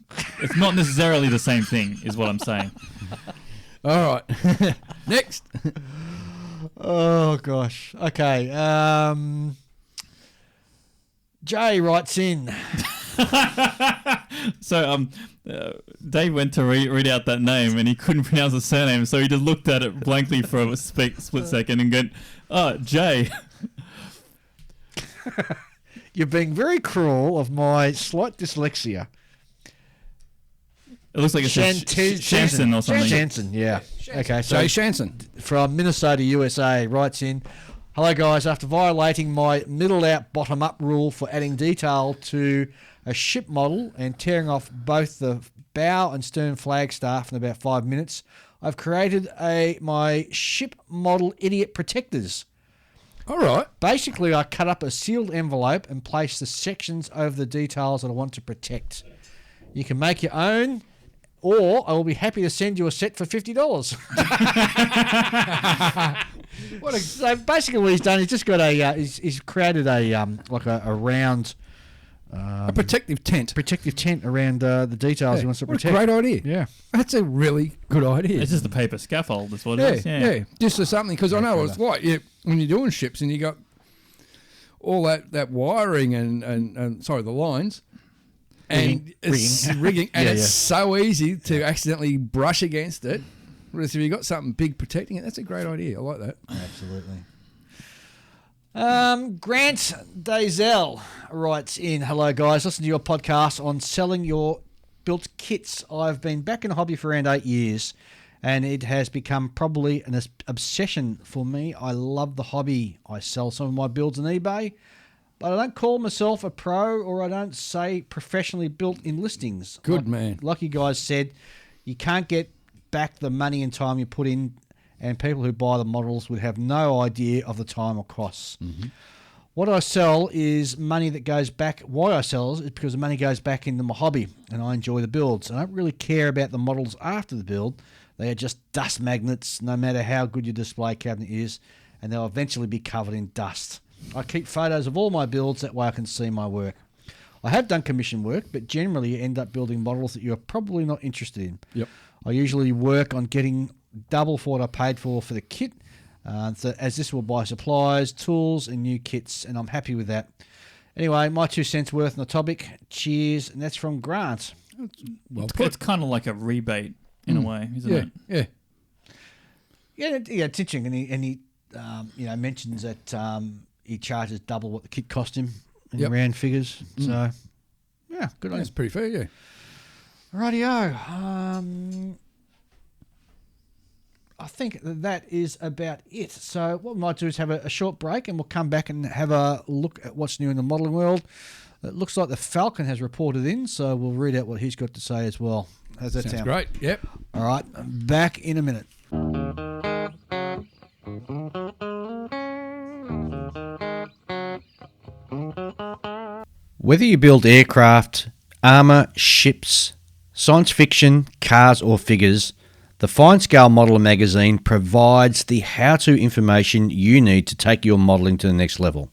not necessarily the same thing, is what I'm saying. All right. Next. Oh, gosh. Okay. Jay writes in. So Dave went to read out that name and he couldn't pronounce the surname, so he just looked at it blankly for a split second and went, "Oh, Jay." You're being very cruel of my slight dyslexia. It looks like it's Shanson or something. Shanson, yeah. Okay, so Jay Shanson from Minnesota, USA, writes in, "Hello guys, after violating my middle out bottom up rule for adding detail to a ship model and tearing off both the bow and stern flagstaff in about 5 minutes, I've created my ship model idiot protectors. All right. Basically, I cut up a sealed envelope and placed the sections over the details that I want to protect. You can make your own, or I will be happy to send you a set for $50. So basically, what he's done, he's just got he's created a round. A protective tent. Protective tent around the details he wants to protect. What a great idea. Yeah. That's a really good idea. It's just a paper scaffold, that's what it is. Yeah. Just for something, because I know it's like when you're doing ships and you got all that wiring and the lines and rigging and it's so easy to accidentally brush against it. Whereas if you've got something big protecting it, that's a great idea. I like that. Absolutely. Grant Dazel writes in, "Hello guys, listen to your podcast on selling your built kits. I've been back in the hobby for around 8 years and it has become probably an obsession for me. I love the hobby. I sell some of my builds on eBay, but I don't call myself a pro, or I don't say professionally built in listings. Good man. Like you guys said, you can't get back the money and time you put in, and people who buy the models would have no idea of the time or costs. Mm-hmm. What I sell is money that goes back. Why I sell is because the money goes back into my hobby, and I enjoy the builds. I don't really care about the models after the build. They are just dust magnets, no matter how good your display cabinet is, and they'll eventually be covered in dust. I keep photos of all my builds, that way I can see my work. I have done commission work, but generally you end up building models that you're probably not interested in. Yep. I usually work on getting double for what I paid for the kit, so as this will buy supplies, tools, and new kits, and I'm happy with that. Anyway, my 2 cents worth on the topic. Cheers, and that's from Grant. Well, it's kind of like a rebate in a way, isn't it? Yeah. Yeah, it's interesting, and he mentions that he charges double what the kit cost him in round figures. So, yeah, good on him. That's pretty fair, yeah. Rightio. I think that is about it. So what we might do is have a short break, and we'll come back and have a look at what's new in the modelling world. It looks like the Falcon has reported in, so we'll read out what he's got to say as well. How's that sound? Great. Yep. All right, back in a minute. Whether you build aircraft, armour, ships, science fiction, cars or figures, the Fine Scale Modeller magazine provides the how-to information you need to take your modelling to the next level.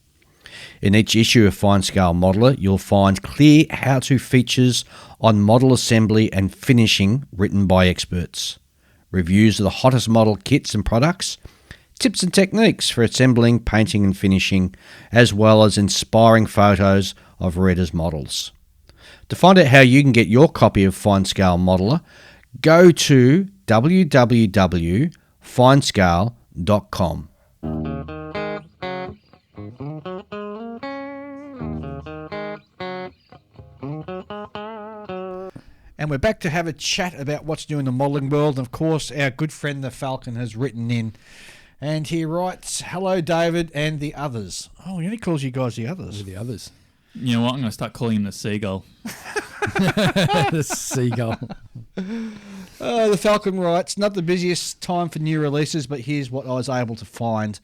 In each issue of Fine Scale Modeller, you'll find clear how-to features on model assembly and finishing written by experts, reviews of the hottest model kits and products, tips and techniques for assembling, painting and finishing, as well as inspiring photos of readers' models. To find out how you can get your copy of Fine Scale Modeller, go to www.finescale.com. And we're back to have a chat about what's new in the modelling world. And of course, our good friend the Falcon has written in. And he writes, "Hello, David and the others." Oh, he only calls you guys the others. The others. You know what? I'm going to start calling him the seagull. The seagull. The Falcon writes, "Not the busiest time for new releases, but here's what I was able to find.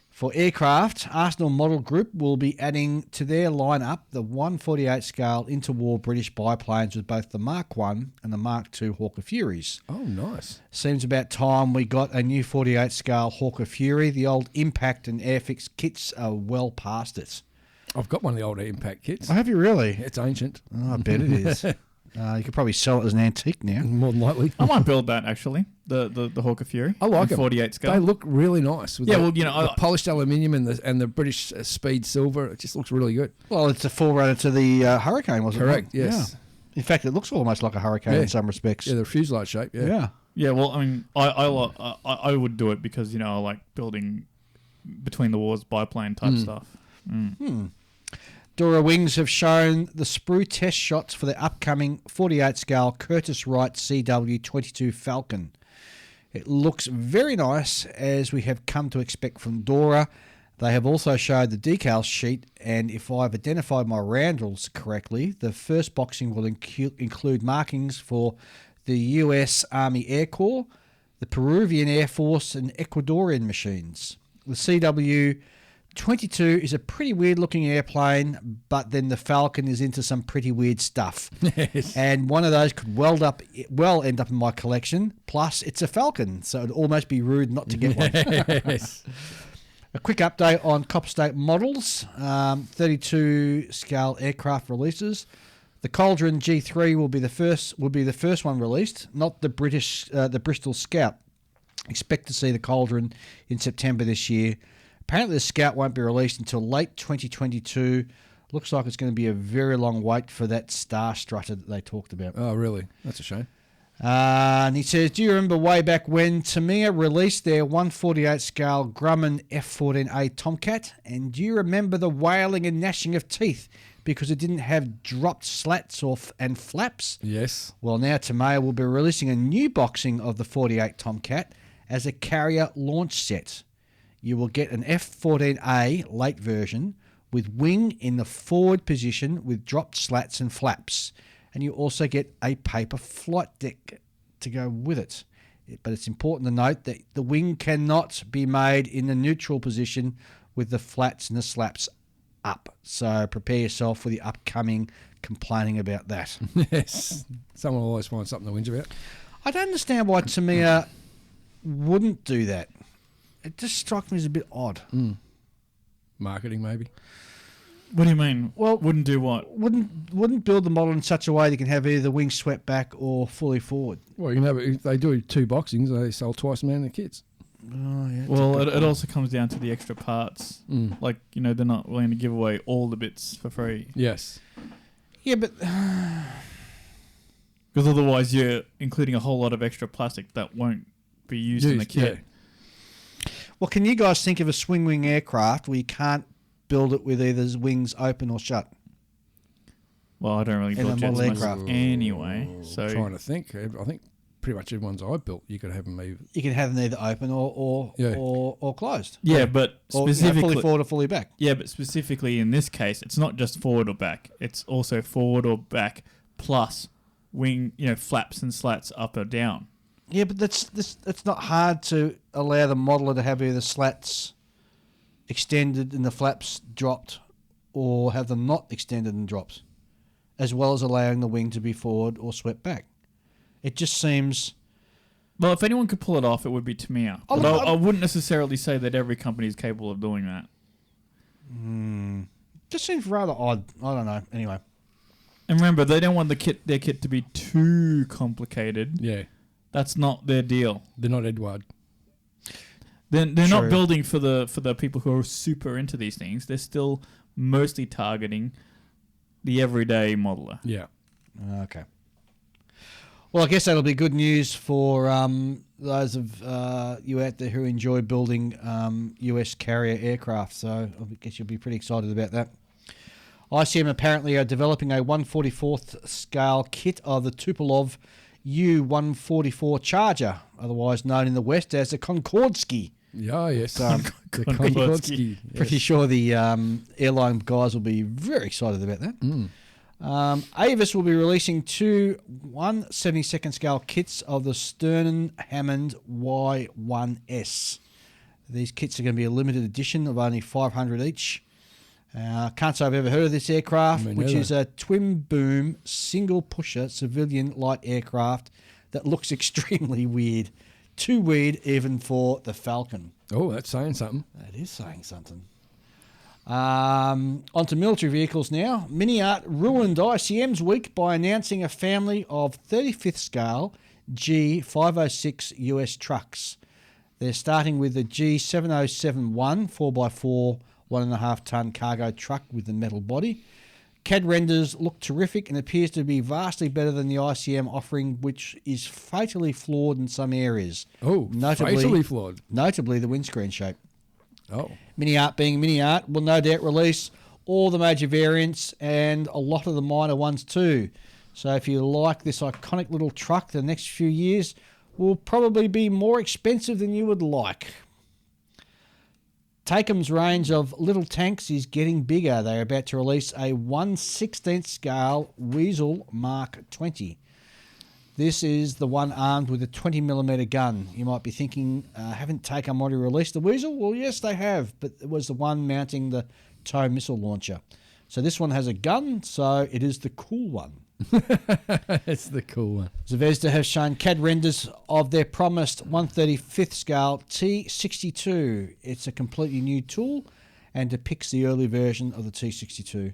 For aircraft, Arsenal Model Group will be adding to their lineup the 1/48 scale interwar British biplanes with both the Mark 1 and the Mark 2 Hawker Furies. Oh, nice. Seems about time we got a new 48 scale Hawker Fury. The old Impact and Airfix kits are well past it." I've got one of the older Impact kits. Oh, have you really? It's ancient. Oh, I bet it is. You could probably sell it as an antique now. More than likely. I might build that actually. The Hawker Fury. I like them. 48 scale. They look really nice. With Yeah, the, well, you know, the polished aluminium and the British speed silver. It just looks really good. Well, it's a forerunner to the Hurricane, wasn't it? Correct. Yes. Yeah. In fact, it looks almost like a Hurricane in some respects. Yeah, the fuselage shape. Yeah. Yeah. Yeah, well, I mean, I would do it because, you know, I like building between the wars biplane type stuff. Dora Wings have shown the sprue test shots for the upcoming 48 scale Curtiss Wright CW22 Falcon. It looks very nice, as we have come to expect from Dora. They have also showed the decal sheet, and if I've identified my roundels correctly, the first boxing will include markings for the US Army Air Corps, the Peruvian Air Force and Ecuadorian machines. The CW22 is a pretty weird looking airplane, but then the Falcon is into some pretty weird stuff. Yes. And one of those could end up in my collection. Plus, it's a Falcon, so it'd almost be rude not to get one. Yes. A quick update on Copper State models, 32 scale aircraft releases. The Cauldron G3 will be the first one released, not the Bristol Scout. Expect to see the Cauldron in September this year. Apparently the Scout won't be released until late 2022. Looks like it's going to be a very long wait for that Star Strutter that they talked about. Oh, really? That's a shame. And he says, "Do you remember way back when Tamiya released their 1/48 scale Grumman F-14A Tomcat? And do you remember the wailing and gnashing of teeth because it didn't have dropped slats and flaps?" Yes. Well, now Tamiya will be releasing a new boxing of the 48 Tomcat as a carrier launch set. You will get an F-14A late version with wing in the forward position with dropped slats and flaps. And you also get a paper flight deck to go with it. But it's important to note that the wing cannot be made in the neutral position with the flats and the slaps up. So prepare yourself for the upcoming complaining about that. Yes. Someone will always find something to whinge about. I don't understand why Tamiya wouldn't do that. It just strikes me as a bit odd. Marketing, maybe. What do you mean? Well, wouldn't do what? Wouldn't build the model in such a way that you can have either the wings swept back or fully forward. Well, you know, if they do 2 boxings, they sell twice the amount of kits. Oh, yeah. Well, it also comes down to the extra parts. Like, you know, they're not willing to give away all the bits for free. Yes. Yeah, but because otherwise you're including a whole lot of extra plastic that won't be used in the kit. Yeah. Well, can you guys think of a swing wing aircraft where you can't build it with either wings open or shut? Well, I don't really In build a jets model myself aircraft. anyway. So Trying to think. I think pretty much everyone's I've built, you could have them either. You can have them either open or closed. Yeah, but Or specifically fully forward or fully back. Yeah, but specifically in this case, it's not just forward or back. It's also forward or back plus wing, flaps and slats up or down. Yeah, but that's not hard to allow the modeler to have either slats extended and the flaps dropped, or have them not extended and dropped, as well as allowing the wing to be forward or swept back. It just seems... Well, if anyone could pull it off, it would be Tamiya. But I wouldn't necessarily say that every company is capable of doing that. Just seems rather odd. I don't know. Anyway. And remember, they don't want their kit to be too complicated. Yeah. That's not their deal. They're not Edward. They're not building for the people who are super into these things. They're still mostly targeting the everyday modeler. Yeah. Okay. Well, I guess that'll be good news for those of you out there who enjoy building US carrier aircraft. So I guess you'll be pretty excited about that. ICM apparently are developing a 1/44th scale kit of the Tupolev U-144 Charger, otherwise known in the West as the Concordski. Yeah, yes. The Concordski. Pretty sure the airline guys will be very excited about that. Avis will be releasing two 1/72nd scale kits of the Sternen Hammond Y1S. These kits are going to be a limited edition of only 500 each. Can't say I've ever heard of this aircraft, which is a twin-boom, single-pusher civilian light aircraft that looks extremely weird. Too weird even for the Falcon. Oh, that's saying something. That is saying something. Onto military vehicles now. Mini-Art ruined ICM's week by announcing a family of 35th scale G506 US trucks. They're starting with the G7071 4x4 1.5 tonne cargo truck with the metal body. CAD renders look terrific and appears to be vastly better than the ICM offering, which is fatally flawed in some areas. Oh, fatally flawed. Notably the windscreen shape. Oh. Mini-Art being Mini-Art will no doubt release all the major variants and a lot of the minor ones too. So if you like this iconic little truck, the next few years will probably be more expensive than you would like. Takeum's range of little tanks is getting bigger. They're about to release a 1/16th scale Weasel Mark 20. This is the one armed with a 20mm gun. You might be thinking, haven't Takeum already released the Weasel? Well, yes, they have, but it was the one mounting the TOW missile launcher. So this one has a gun, so it is the cool one. It's the cool one. Zvezda have shown CAD renders of their promised 1/35th scale T62. It's a completely new tool and depicts the early version of the T62.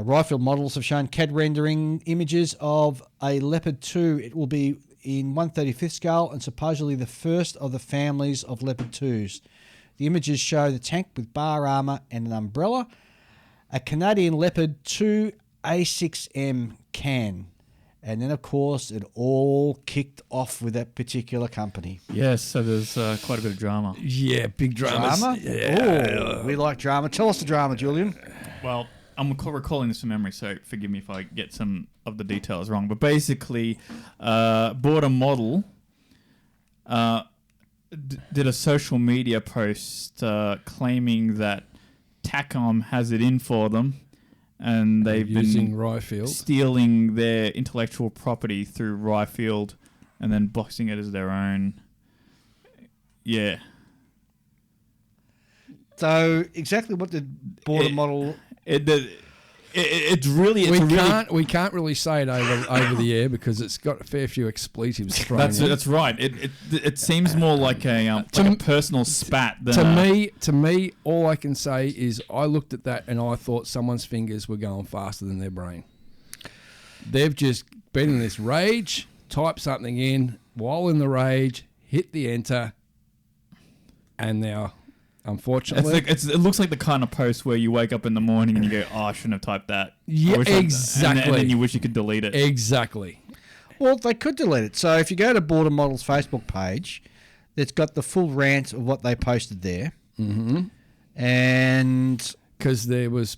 Rifle models have shown CAD rendering images of a Leopard 2. It will be in 1/35th scale and supposedly the first of the families of Leopard 2s. The images show the tank with bar armour and an umbrella, a Canadian Leopard 2 A6M can. And then, of course, it all kicked off with that particular company. Yes, so there's quite a bit of drama. Yeah, big dramas. Drama? Yeah. Oh, we like drama. Tell us the drama, Julian. Well, I'm recalling this from memory, so forgive me if I get some of the details wrong. But basically, bought a model, did a social media post claiming that TACOM has it in for them, and they've using been Ryefield, stealing their intellectual property through Ryefield and then boxing it as their own. Yeah. So exactly what did Border Model... It's really... We can't really say it over the air because it's got a fair few expletives thrown in. That's right. It seems more like a personal spat than... To me, all I can say is I looked at that and I thought someone's fingers were going faster than their brain. They've just been in this rage, typed something in, while in the rage, hit the enter, and now... Unfortunately, it looks like the kind of post where you wake up in the morning and you go, "Oh, I shouldn't have typed that." Yeah, exactly. And then you wish you could delete it. Exactly. Well, they could delete it. So if you go to Border Model's Facebook page, it's got the full rant of what they posted there, and because there was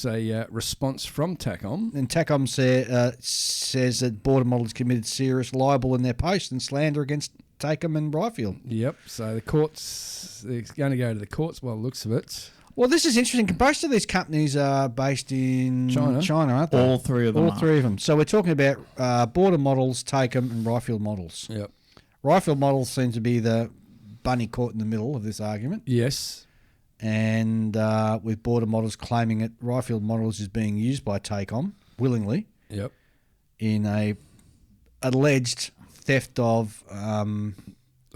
a response from TACOM. And TACOM says that Border Models committed serious libel in their post and slander against TACOM and Ryfield. Yep. So the courts, it's going to go to the courts by the looks of it. Well, this is interesting. Most of these companies are based in China, aren't they? All three of them. All three of them. So we're talking about Border Models, TACOM, and Ryfield Models. Yep. Ryfield Models seem to be the bunny caught in the middle of this argument. Yes. And with Border Models claiming that Ryfield Models is being used by TACOM willingly. Yep. In a alleged theft of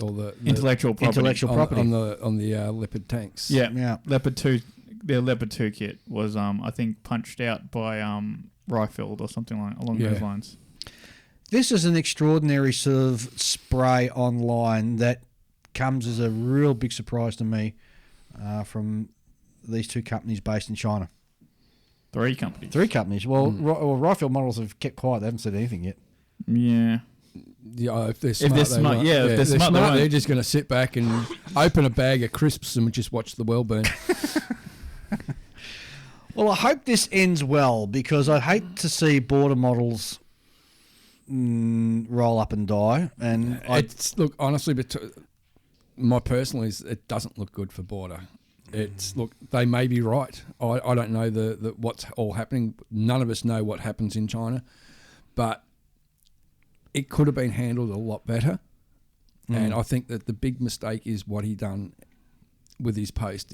all the intellectual property on the Leopard tanks. Yeah. Leopard 2. Their Leopard 2 kit was I think punched out by Ryfield or something along those lines. This is an extraordinary sort of spray online that comes as a real big surprise to me from these two companies based in China. Three companies. Three companies. Well, Ryfield Models have kept quiet. They haven't said anything yet. Yeah. Yeah, if they're smart, they're smart, they're just going to sit back and open a bag of crisps and just watch the well burn. Well, I hope this ends well because I'd hate to see Border Models roll up and die. And look, honestly, but my personal is it doesn't look good for Border. Look, they may be right. I don't know the what's all happening. None of us know what happens in China, but it could have been handled a lot better. And I think that the big mistake is what he done with his post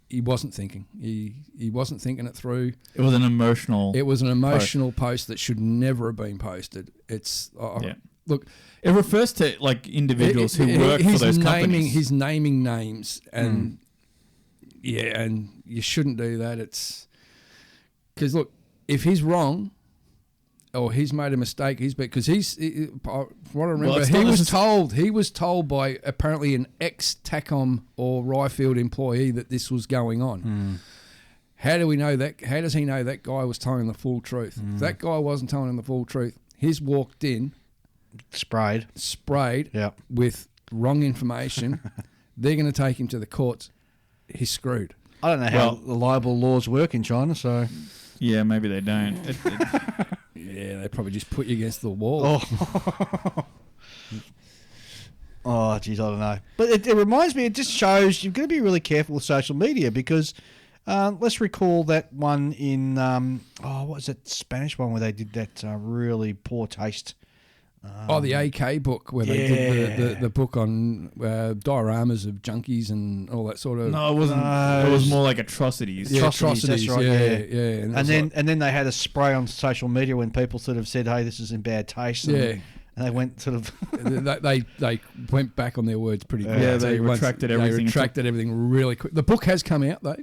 he wasn't thinking. He wasn't thinking it through. It was an emotional post that should never have been posted. Look, it refers to like individuals who work for those companies. He's naming names, and and you shouldn't do that. It's because look, if he's wrong or he's made a mistake, what I remember, he was told by apparently an ex-TACOM or Ryfield employee that this was going on. How do we know that? How does he know that guy was telling the full truth? If that guy wasn't telling him the full truth, he's walked in, sprayed with wrong information. They're going to take him to the courts. He's screwed. I don't know how the libel laws work in China, so... Yeah, maybe they don't. Yeah, they probably just put you against the wall. Oh, geez, I don't know. But it reminds me, it just shows you've got to be really careful with social media because let's recall that one in, what was that Spanish one where they did that really poor taste. The AK book where they did the book on dioramas of junkies and all that sort of... No, it wasn't. It was more like atrocities. Yeah, atrocities. That's right, yeah. And then they had a spray on social media when people sort of said, "Hey, this is in bad taste." And they went sort of... they went back on their words pretty quick. Yeah, they retracted everything. They retracted everything really quick. The book has come out, though.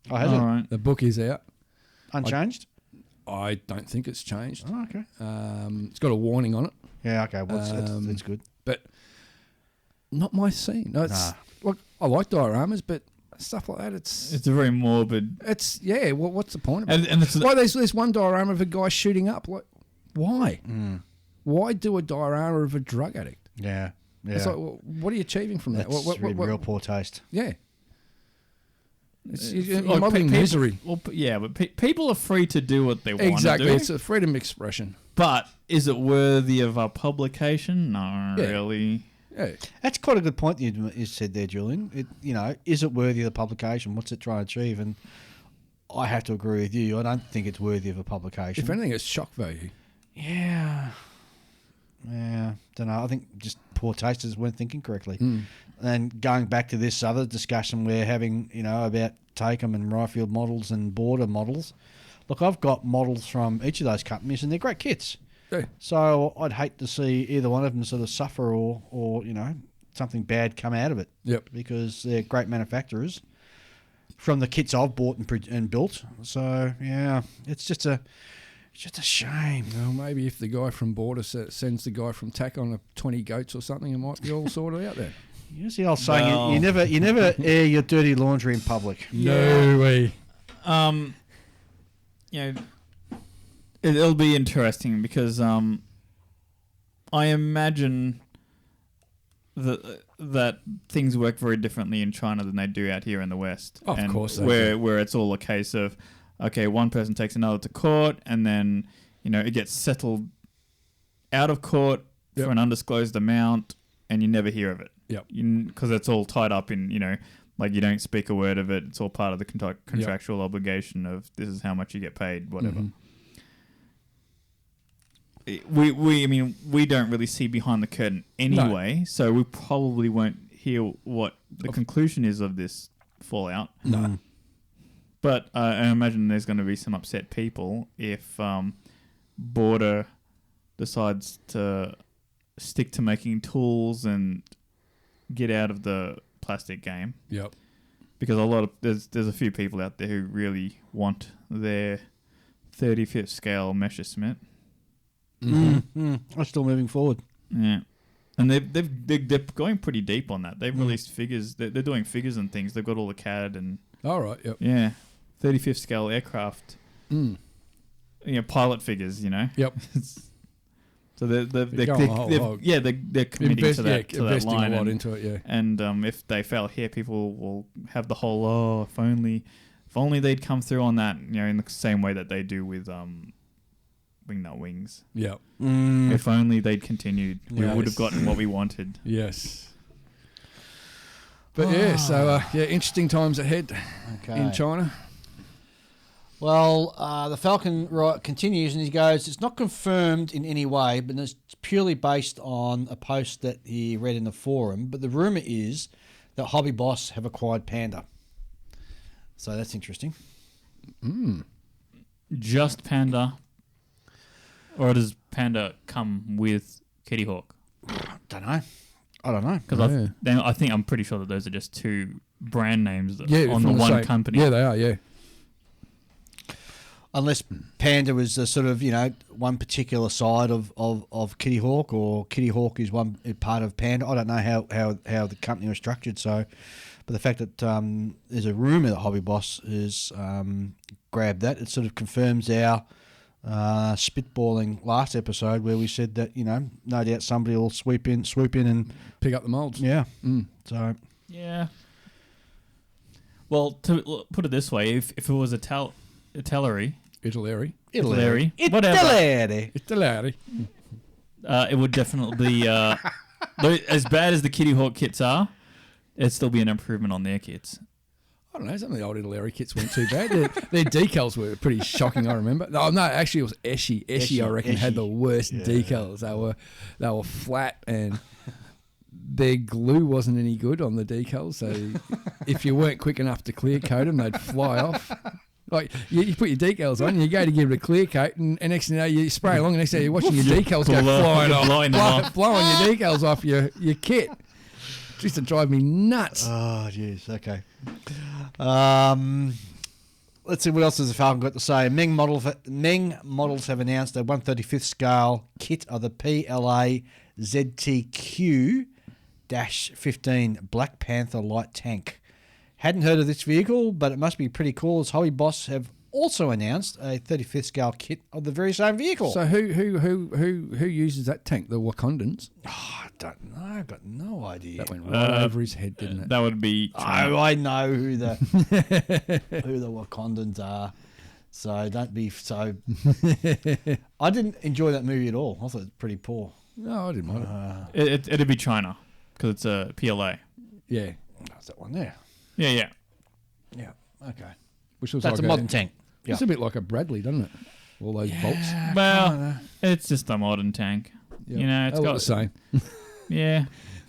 Oh, has it? Right. The book is out. Unchanged? I don't think it's changed. Oh, okay. It's got a warning on it. Yeah, okay. Well, that's good. But not my scene. No, look, I like dioramas, but stuff like that, it's a very morbid. It's what's the point of it? And it's why there's one diorama of a guy shooting up. Like, why? Why do a diorama of a drug addict? Yeah. It's like, what are you achieving from that? That's real poor taste. Yeah. You're modeling misery. Well, yeah, but people are free to do what they want to do. Exactly, it's a freedom of expression. But is it worthy of a publication? No, really. Yeah. That's quite a good point you said there, Julian. Is it worthy of the publication? What's it trying to achieve? And I have to agree with you. I don't think it's worthy of a publication. If anything, it's shock value. Yeah. Yeah. Don't know. I think just poor tasters weren't thinking correctly. And going back to this other discussion we're having, about TACOM and Ryfield models and Border models. Look, I've got models from each of those companies, and they're great kits. Yeah. So I'd hate to see either one of them sort of suffer or something bad come out of it. Yep. Because they're great manufacturers from the kits I've bought and built. So yeah, it's just a shame. Well, maybe if the guy from Border sends the guy from TACOM 20 goats or something, it might be all sorted out there. You see, I was saying you never air your dirty laundry in public. No way. It'll be interesting because I imagine that that things work very differently in China than they do out here in the West. Of and course they where it's all a case of, okay, one person takes another to court, and then it gets settled out of court for an undisclosed amount, and you never hear of it. Yep. Because it's all tied up in like you don't speak a word of it. It's all part of the contractual obligation of this is how much you get paid, whatever. We don't really see behind the curtain anyway, so we probably won't hear what the conclusion is of this fallout. No. But I imagine there's going to be some upset people if Border decides to stick to making tools and get out of the plastic game. Yep. Because there's a few people out there who really want their 35th scale Messerschmitt. I'm still moving forward. Yeah. And they're going pretty deep on that. They've released figures. They're doing figures and things. They've got all the CAD and... All right, yep. Yeah. 35th scale aircraft. Pilot figures, Yep. So they're committing to that line. A lot into it, yeah. And if they fail here, people will have the whole, if only they'd come through on that, in the same way that they do with Wingnut Wings. Yep. If only they'd continued, we would have gotten what we wanted. Yes. But interesting times ahead in China. Well, the Falcon continues, and he goes, it's not confirmed in any way, but it's purely based on a post that he read in the forum. But the rumour is that Hobby Boss have acquired Panda. So that's interesting. Just Panda? Or does Panda come with Kitty Hawk? I don't know. Because I'm pretty sure that those are just two brand names on the from one same company. Yeah, they are, yeah. Unless Panda was a sort of, one particular side of Kitty Hawk, or Kitty Hawk is one part of Panda. I don't know how the company was structured. So, but the fact that there's a rumour that Hobby Boss has grabbed that, it sort of confirms our spitballing last episode where we said that, no doubt somebody will swoop in and pick up the moulds. Yeah. So. Yeah. Well, to put it this way, if it was Italeri, Italeri. It would definitely be as bad as the Kitty Hawk kits are. It'd still be an improvement on their kits. I don't know. Some of the old Italeri kits weren't too bad. Their decals were pretty shocking. I remember. No, actually, it was Eshy. Eshy, I reckon, had the worst decals. They were flat, and their glue wasn't any good on the decals. So if you weren't quick enough to clear coat them, they'd fly off. Like you put your decals on, you go to give it a clear coat, and next thing you know, you spray along, and next thing you're watching your decals go flying off, blowing your decals off your kit. It used to drive me nuts. Oh, jeez. Okay. Let's see what else has the Falcon got to say. Meng models have announced a 135th scale kit of the PLA ZTQ-15 Black Panther light tank. Hadn't heard of this vehicle, but it must be pretty cool, as Hobby Boss have also announced a 35th scale kit of the very same vehicle. So who uses that tank? The Wakandans? Oh, I don't know. I've got no idea. That went right over his head, didn't it? That would be... I know who the Wakandans are. So don't be so... I didn't enjoy that movie at all. I thought it was pretty poor. No, I didn't mind it. It'd be China, because it's a PLA. Yeah. That's that one there. Yeah. Yeah, okay. Which was That's like a modern tank. Yeah. It's a bit like a Bradley, doesn't it? All those bolts. Well, it's just a modern tank. Yeah. It's got the same. Yeah.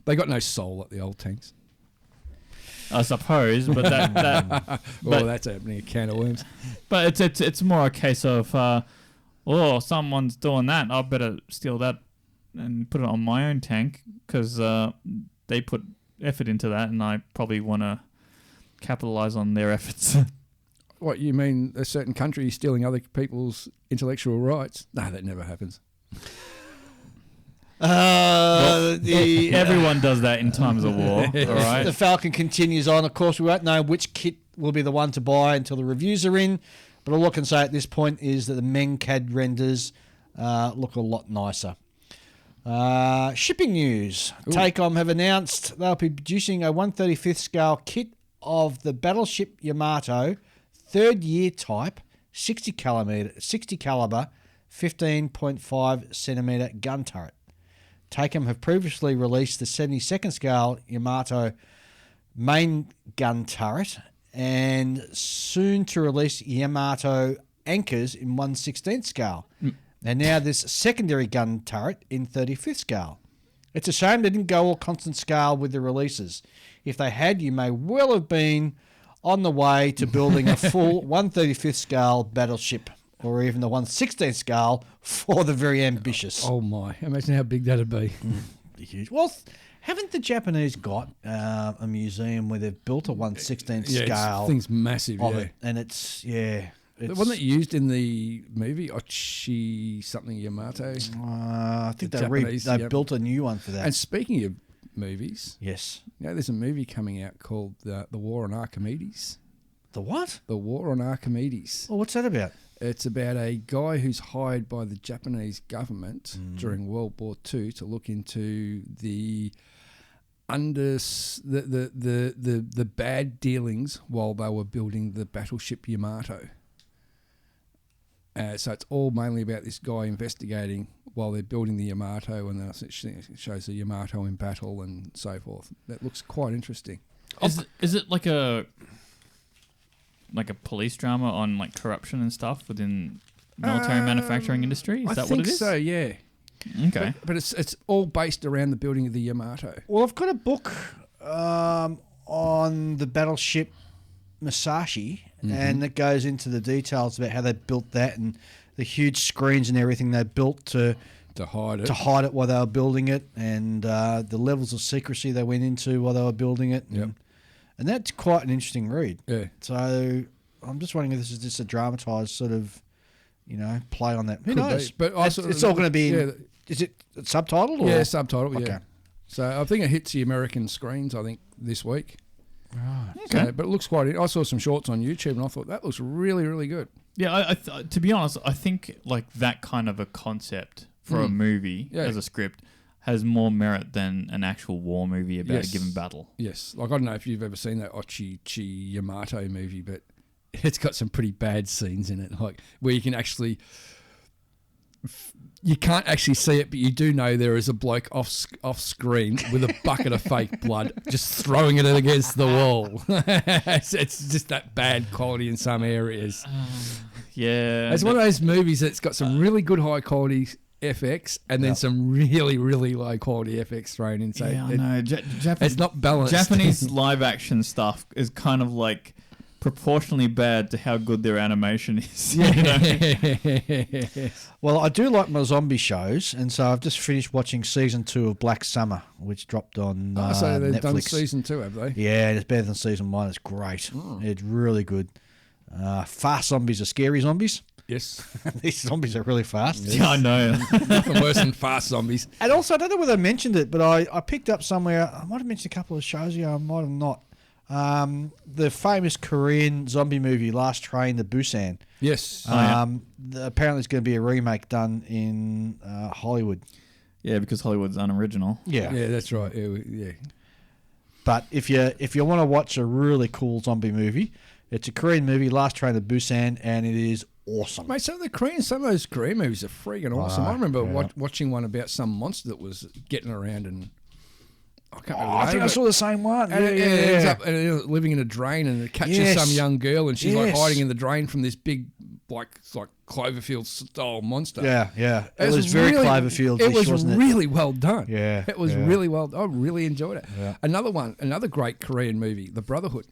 They got no soul like the old tanks. I suppose, but that's opening a can of worms. But it's more a case of, someone's doing that. I better steal that and put it on my own tank, because they put effort into that, and I probably want to capitalize on their efforts. What, you mean a certain country stealing other people's intellectual rights? No, that never happens. Everyone does that in times of war, all right? The Falcon continues on. Of course, we won't know which kit will be the one to buy until the reviews are in, but all I can say at this point is that the Meng CAD renders look a lot nicer. Shipping news. Ooh. Takeom have announced they'll be producing a 1/35th scale kit of the battleship Yamato, third year type, 60 caliber, 15.5 centimetre gun turret. Takeom have previously released the 72nd scale Yamato main gun turret and soon to release Yamato anchors in 1/16th scale. And now this secondary gun turret in 35th scale. It's a shame they didn't go all constant scale with the releases. If they had, you may well have been on the way to building a full 1/35th scale battleship, or even the 1/16th scale for the very ambitious. Oh my! Imagine how big that'd be. Huge. Well, haven't the Japanese got a museum where they've built a 1/16th scale? Thing's massive. Of Yeah. it, and it's Wasn't it used in the movie Ochi something Yamato? I think The they Japanese, built a new one for that. And speaking of movies, yes. there's a movie coming out called The War on Archimedes. The what? The War on Archimedes. Oh, what's that about? It's about a guy who's hired by the Japanese government during World War II to look into the the bad dealings while they were building the battleship Yamato. So it's all mainly about this guy investigating while they're building the Yamato, and then it shows the Yamato in battle and so forth. That looks quite interesting. Is it like a police drama on like corruption and stuff within military manufacturing industry? Is that what it is? I think so, yeah. Okay. But it's all based around the building of the Yamato. Well, I've got a book on the battleship Musashi, and it goes into the details about how they built that and the huge screens and everything they built to hide it. While they were building it, and the levels of secrecy they went into while they were building it. Yep. And that's quite an interesting read. Yeah. So I'm just wondering if this is just a dramatised sort of, play on that. Who Could knows? be. But it's all going to be. Is it subtitled? Or? Yeah, subtitled. Okay. Yeah. So I think it hits the American screens. I think this week. Right. Okay. So, but it looks quite. I saw some shorts on YouTube and I thought that looks really, really good. Yeah, to be honest, I think like that kind of a concept for a movie as a script has more merit than an actual war movie about a given battle. Yes. Like, I don't know if you've ever seen that Ochi Yamato movie, but it's got some pretty bad scenes in it, like where you can actually... You can't actually see it, but you do know there is a bloke off screen with a bucket of fake blood just throwing it against the wall. It's just that bad quality in some areas. Yeah. It's one of those movies that's got some really good high quality FX and then some really, really low quality FX thrown in. So I know. it's not balanced. Japanese live action stuff is kind of like proportionally bad to how good their animation is. Well, I do like my zombie shows, and so I've just finished watching season 2 of Black Summer, which dropped on so they've Netflix. done season 2, have they? Yeah, it's better than season 1. It's great. It's really good. Fast zombies are scary zombies. Yes. These zombies are really fast. Yeah, I know. Nothing worse than fast zombies. And also, I don't know whether I mentioned it, but I picked up somewhere, I might have mentioned a couple of shows ago, I might have not. The famous Korean zombie movie Last Train to Busan. Yes. Apparently there's going to be a remake done in Hollywood. Yeah, because Hollywood's unoriginal. Yeah. Yeah, that's right. Yeah. But if you want to watch a really cool zombie movie, it's a Korean movie, Last Train to Busan, and it is awesome. Mate, some of those Korean movies are freaking awesome. I remember watching one about some monster that was getting around and I can't remember. I think I saw the same one. And it ends up living in a drain and it catches some young girl and she's like hiding in the drain from this big, like Cloverfield style monster. Yeah. It was very Cloverfield. It was wasn't really well done. Yeah. It was really well done. I really enjoyed it. Yeah. Another great Korean movie, The Brotherhood,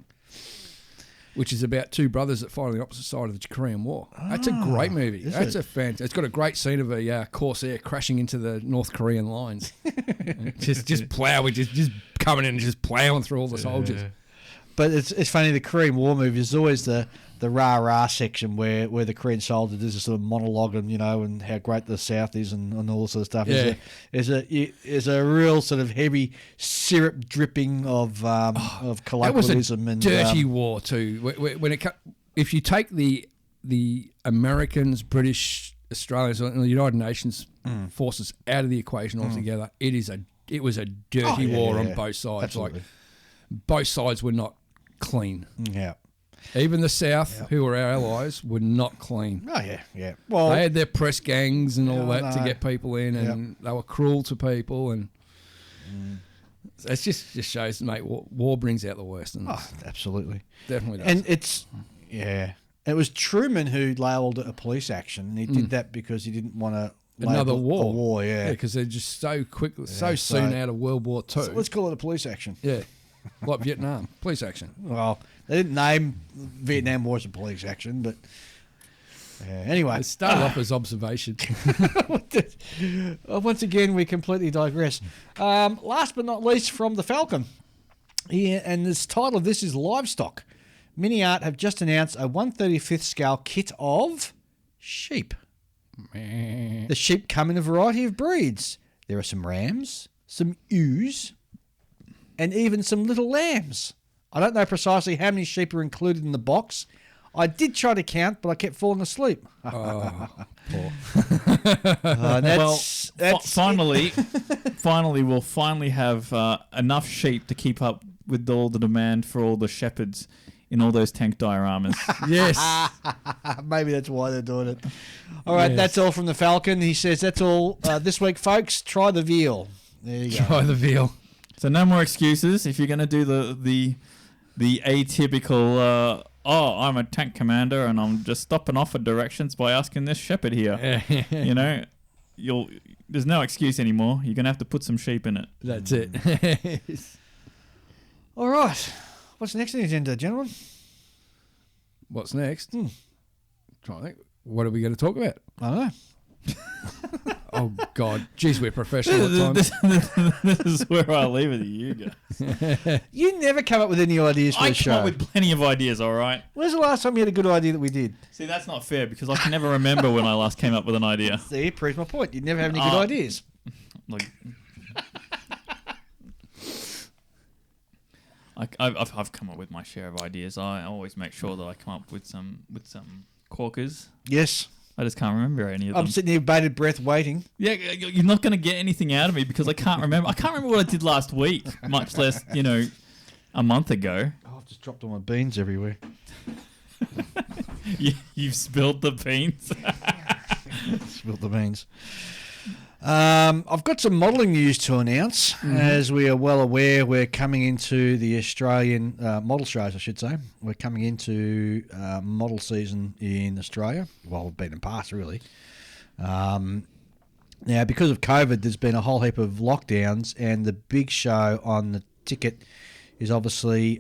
which is about two brothers that fight on the opposite side of the Korean War. That's a great movie. It's got a great scene of a Corsair crashing into the North Korean lines. just ploughing, just coming in and just ploughing through all the soldiers. But it's funny, the Korean War movies, there's always the rah-rah section where the Korean soldier does a sort of monologue and how great the South is and all sort of stuff. Yeah. Is a real sort of heavy syrup dripping of colloquialism. It was a dirty war too. If you take the Americans, British Australia's and the United Nations forces out of the equation altogether, it was a dirty war on both sides. Absolutely. Like both sides were not clean. Yeah. Even the South, who were our allies, were not clean. Oh, yeah, yeah. Well, They had their press gangs and all that to no. get people in, and they were cruel to people, and it just shows, mate, war brings out the worst in us. absolutely. Definitely does. And it was Truman who labelled it a police action, and he did that because he didn't want to Another war. A war, yeah. because they're just so quick, so soon out of World War II. So let's call it a police action. Yeah, like Vietnam, police action. Well, they didn't name Vietnam War as a police action, but anyway. It started off as observation. Once again, we completely digress. Last but not least, from the Falcon. Yeah, and this title of this is Livestock. Mini Art have just announced a 1/35th scale kit of sheep. The sheep come in a variety of breeds. There are some rams, some ewes, and even some little lambs. I don't know precisely how many sheep are included in the box. I did try to count, but I kept falling asleep. Oh, poor. Finally, we'll finally have enough sheep to keep up with all the demand for all the shepherds in all those tank dioramas. Yes. Maybe that's why they're doing it. All right, Yes. that's all from the Falcon. He says that's all this week, folks. Try the veal. There you go. Try the veal. So no more excuses. If you're going to do the atypical, I'm a tank commander and I'm just stopping off for directions by asking this shepherd here. You know, there's no excuse anymore. You're going to have to put some sheep in it. That's it. All right. What's next on the agenda, gentlemen? What's next? Trying to think. What are we going to talk about? I don't know. Oh, God. Jeez, we're professional at times. This is where I leave it to you guys. You never come up with any ideas for I the come show. up with plenty of ideas, all right? When's the last time you had a good idea that we did? See, that's not fair because I can never remember when I last came up with an idea. See, it proves my point. You never have any good ideas. Like, I've come up with my share of ideas. I always make sure that I come up with some corkers. Yes. I just can't remember any of them. I'm sitting here with bated breath waiting. Yeah, you're not going to get anything out of me because I can't remember. I can't remember what I did last week, much less, a month ago. Oh, I've just dropped all my beans everywhere. You've spilled the beans. Spilled the beans. I've got some modelling news to announce. As we are well aware, we're coming into the Australian model shows, I should say. We're coming into model season in Australia. Well, we've been in past, really. Now, because of COVID, there's been a whole heap of lockdowns, and the big show on the ticket is obviously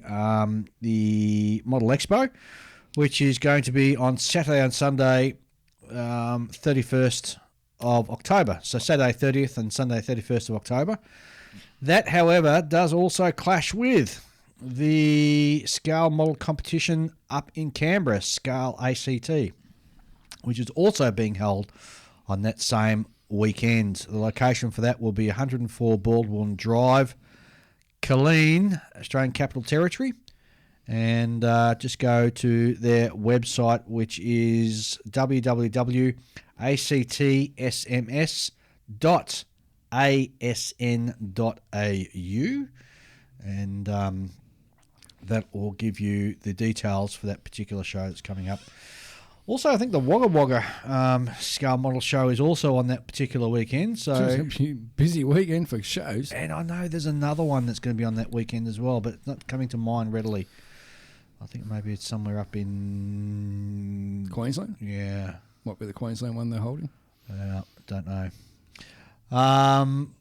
the Model Expo, which is going to be on Saturday and Sunday, 31st of October. So Saturday 30th and Sunday 31st of October. That, however, does also clash with the scale model competition up in Canberra, Scale ACT, which is also being held on that same weekend. The location for that will be 104 Baldwin Drive, Killeen, Australian Capital Territory. And just go to their website, which is www.actsms.asn.au, and that will give you the details for that particular show that's coming up. Also, I think the Wagga Wagga scale model show is also on that particular weekend. So It's going to be a busy weekend for shows. and I know there's another one that's going to be on that weekend as well, but it's not coming to mind readily. I think maybe it's somewhere up in Queensland? Yeah, Might be the Queensland one they're holding. don't know.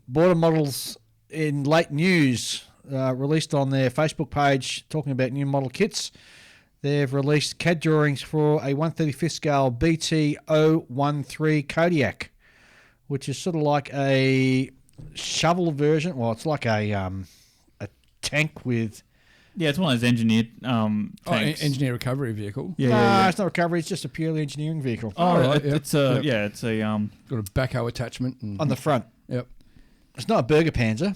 Border Models in late news released on their Facebook page talking about new model kits. They've released CAD drawings for a 1/35th scale BT013 Kodiak, which is sort of like a shovel version. Well, it's like a tank with. Yeah, it's one of those engineered tanks. Engineer recovery vehicle. No, it's not recovery. It's just a purely engineering vehicle. Oh, right, yep. it's a it's a Got a backhoe attachment. And, On the front. Yep. It's not a Burger Panzer.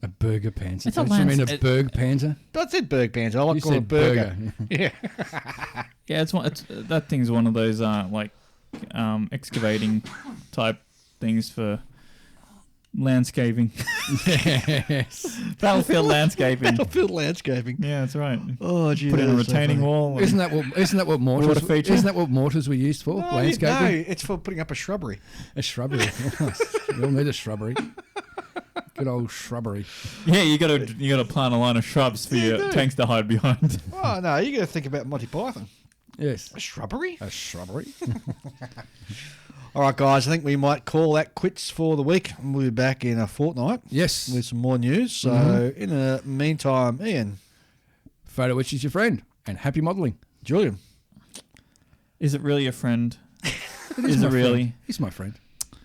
A burger panzer. It's a Don't you mean Lance- a burg panzer? That's it, Burger Panzer. I like You calling it said burger. Yeah. yeah. That thing's one of those like excavating type things for landscaping. Yes. Battlefield landscaping. Battlefield landscaping. Yeah, that's right. Oh, gee, Put in a that's so retaining funny. wall. Isn't that what mortars? Water feature? Isn't that what mortars were used for? No, Landscaping. no, it's for putting up a shrubbery. A shrubbery. You'll need a shrubbery. Good old shrubbery. Yeah, you gotta plant a line of shrubs for your do. tanks to hide behind. Oh no, you got to think about Monty Python. Yes. A shrubbery. A shrubbery. All right, guys. I think we might call that quits for the week. We'll be back in a fortnight Yes. with some more news. So, in the meantime, Ian, Photo which is your friend, and happy modelling. Julian. Is it really a friend? Is Is my it really? friend. He's my friend.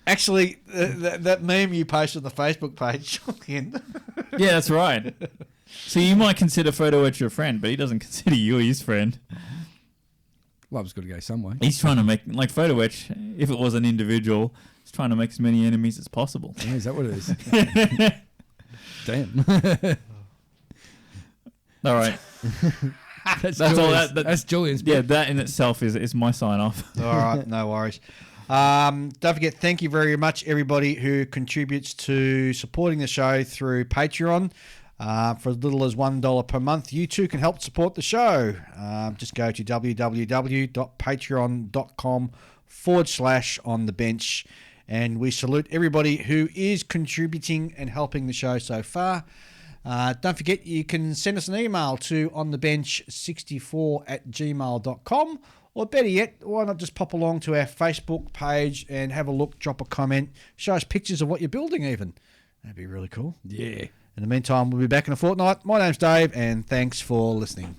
Actually, that meme you posted on the Facebook page, Julian. Yeah, that's right. So you might consider Photo Etch your friend, but he doesn't consider you his friend. Love's got to go some way. He's trying to make, like Photo Etch, if it was an individual, he's trying to make as many enemies as possible. Yeah, is that what it is? Damn. All right. That's all Julian's, that- that's Julian's Yeah, bit. that in itself is my sign off. All right, no worries. Don't forget, thank you very much, everybody who contributes to supporting the show through Patreon. For as little as $1 per month, you too can help support the show. Just go to www.patreon.com/onthebench. And we salute everybody who is contributing and helping the show so far. Don't forget, you can send us an email to onthebench64@gmail.com. Or better yet, why not just pop along to our Facebook page and have a look, drop a comment, show us pictures of what you're building even. That'd be really cool. Yeah. In the meantime, we'll be back in a fortnight. My name's Dave, and thanks for listening.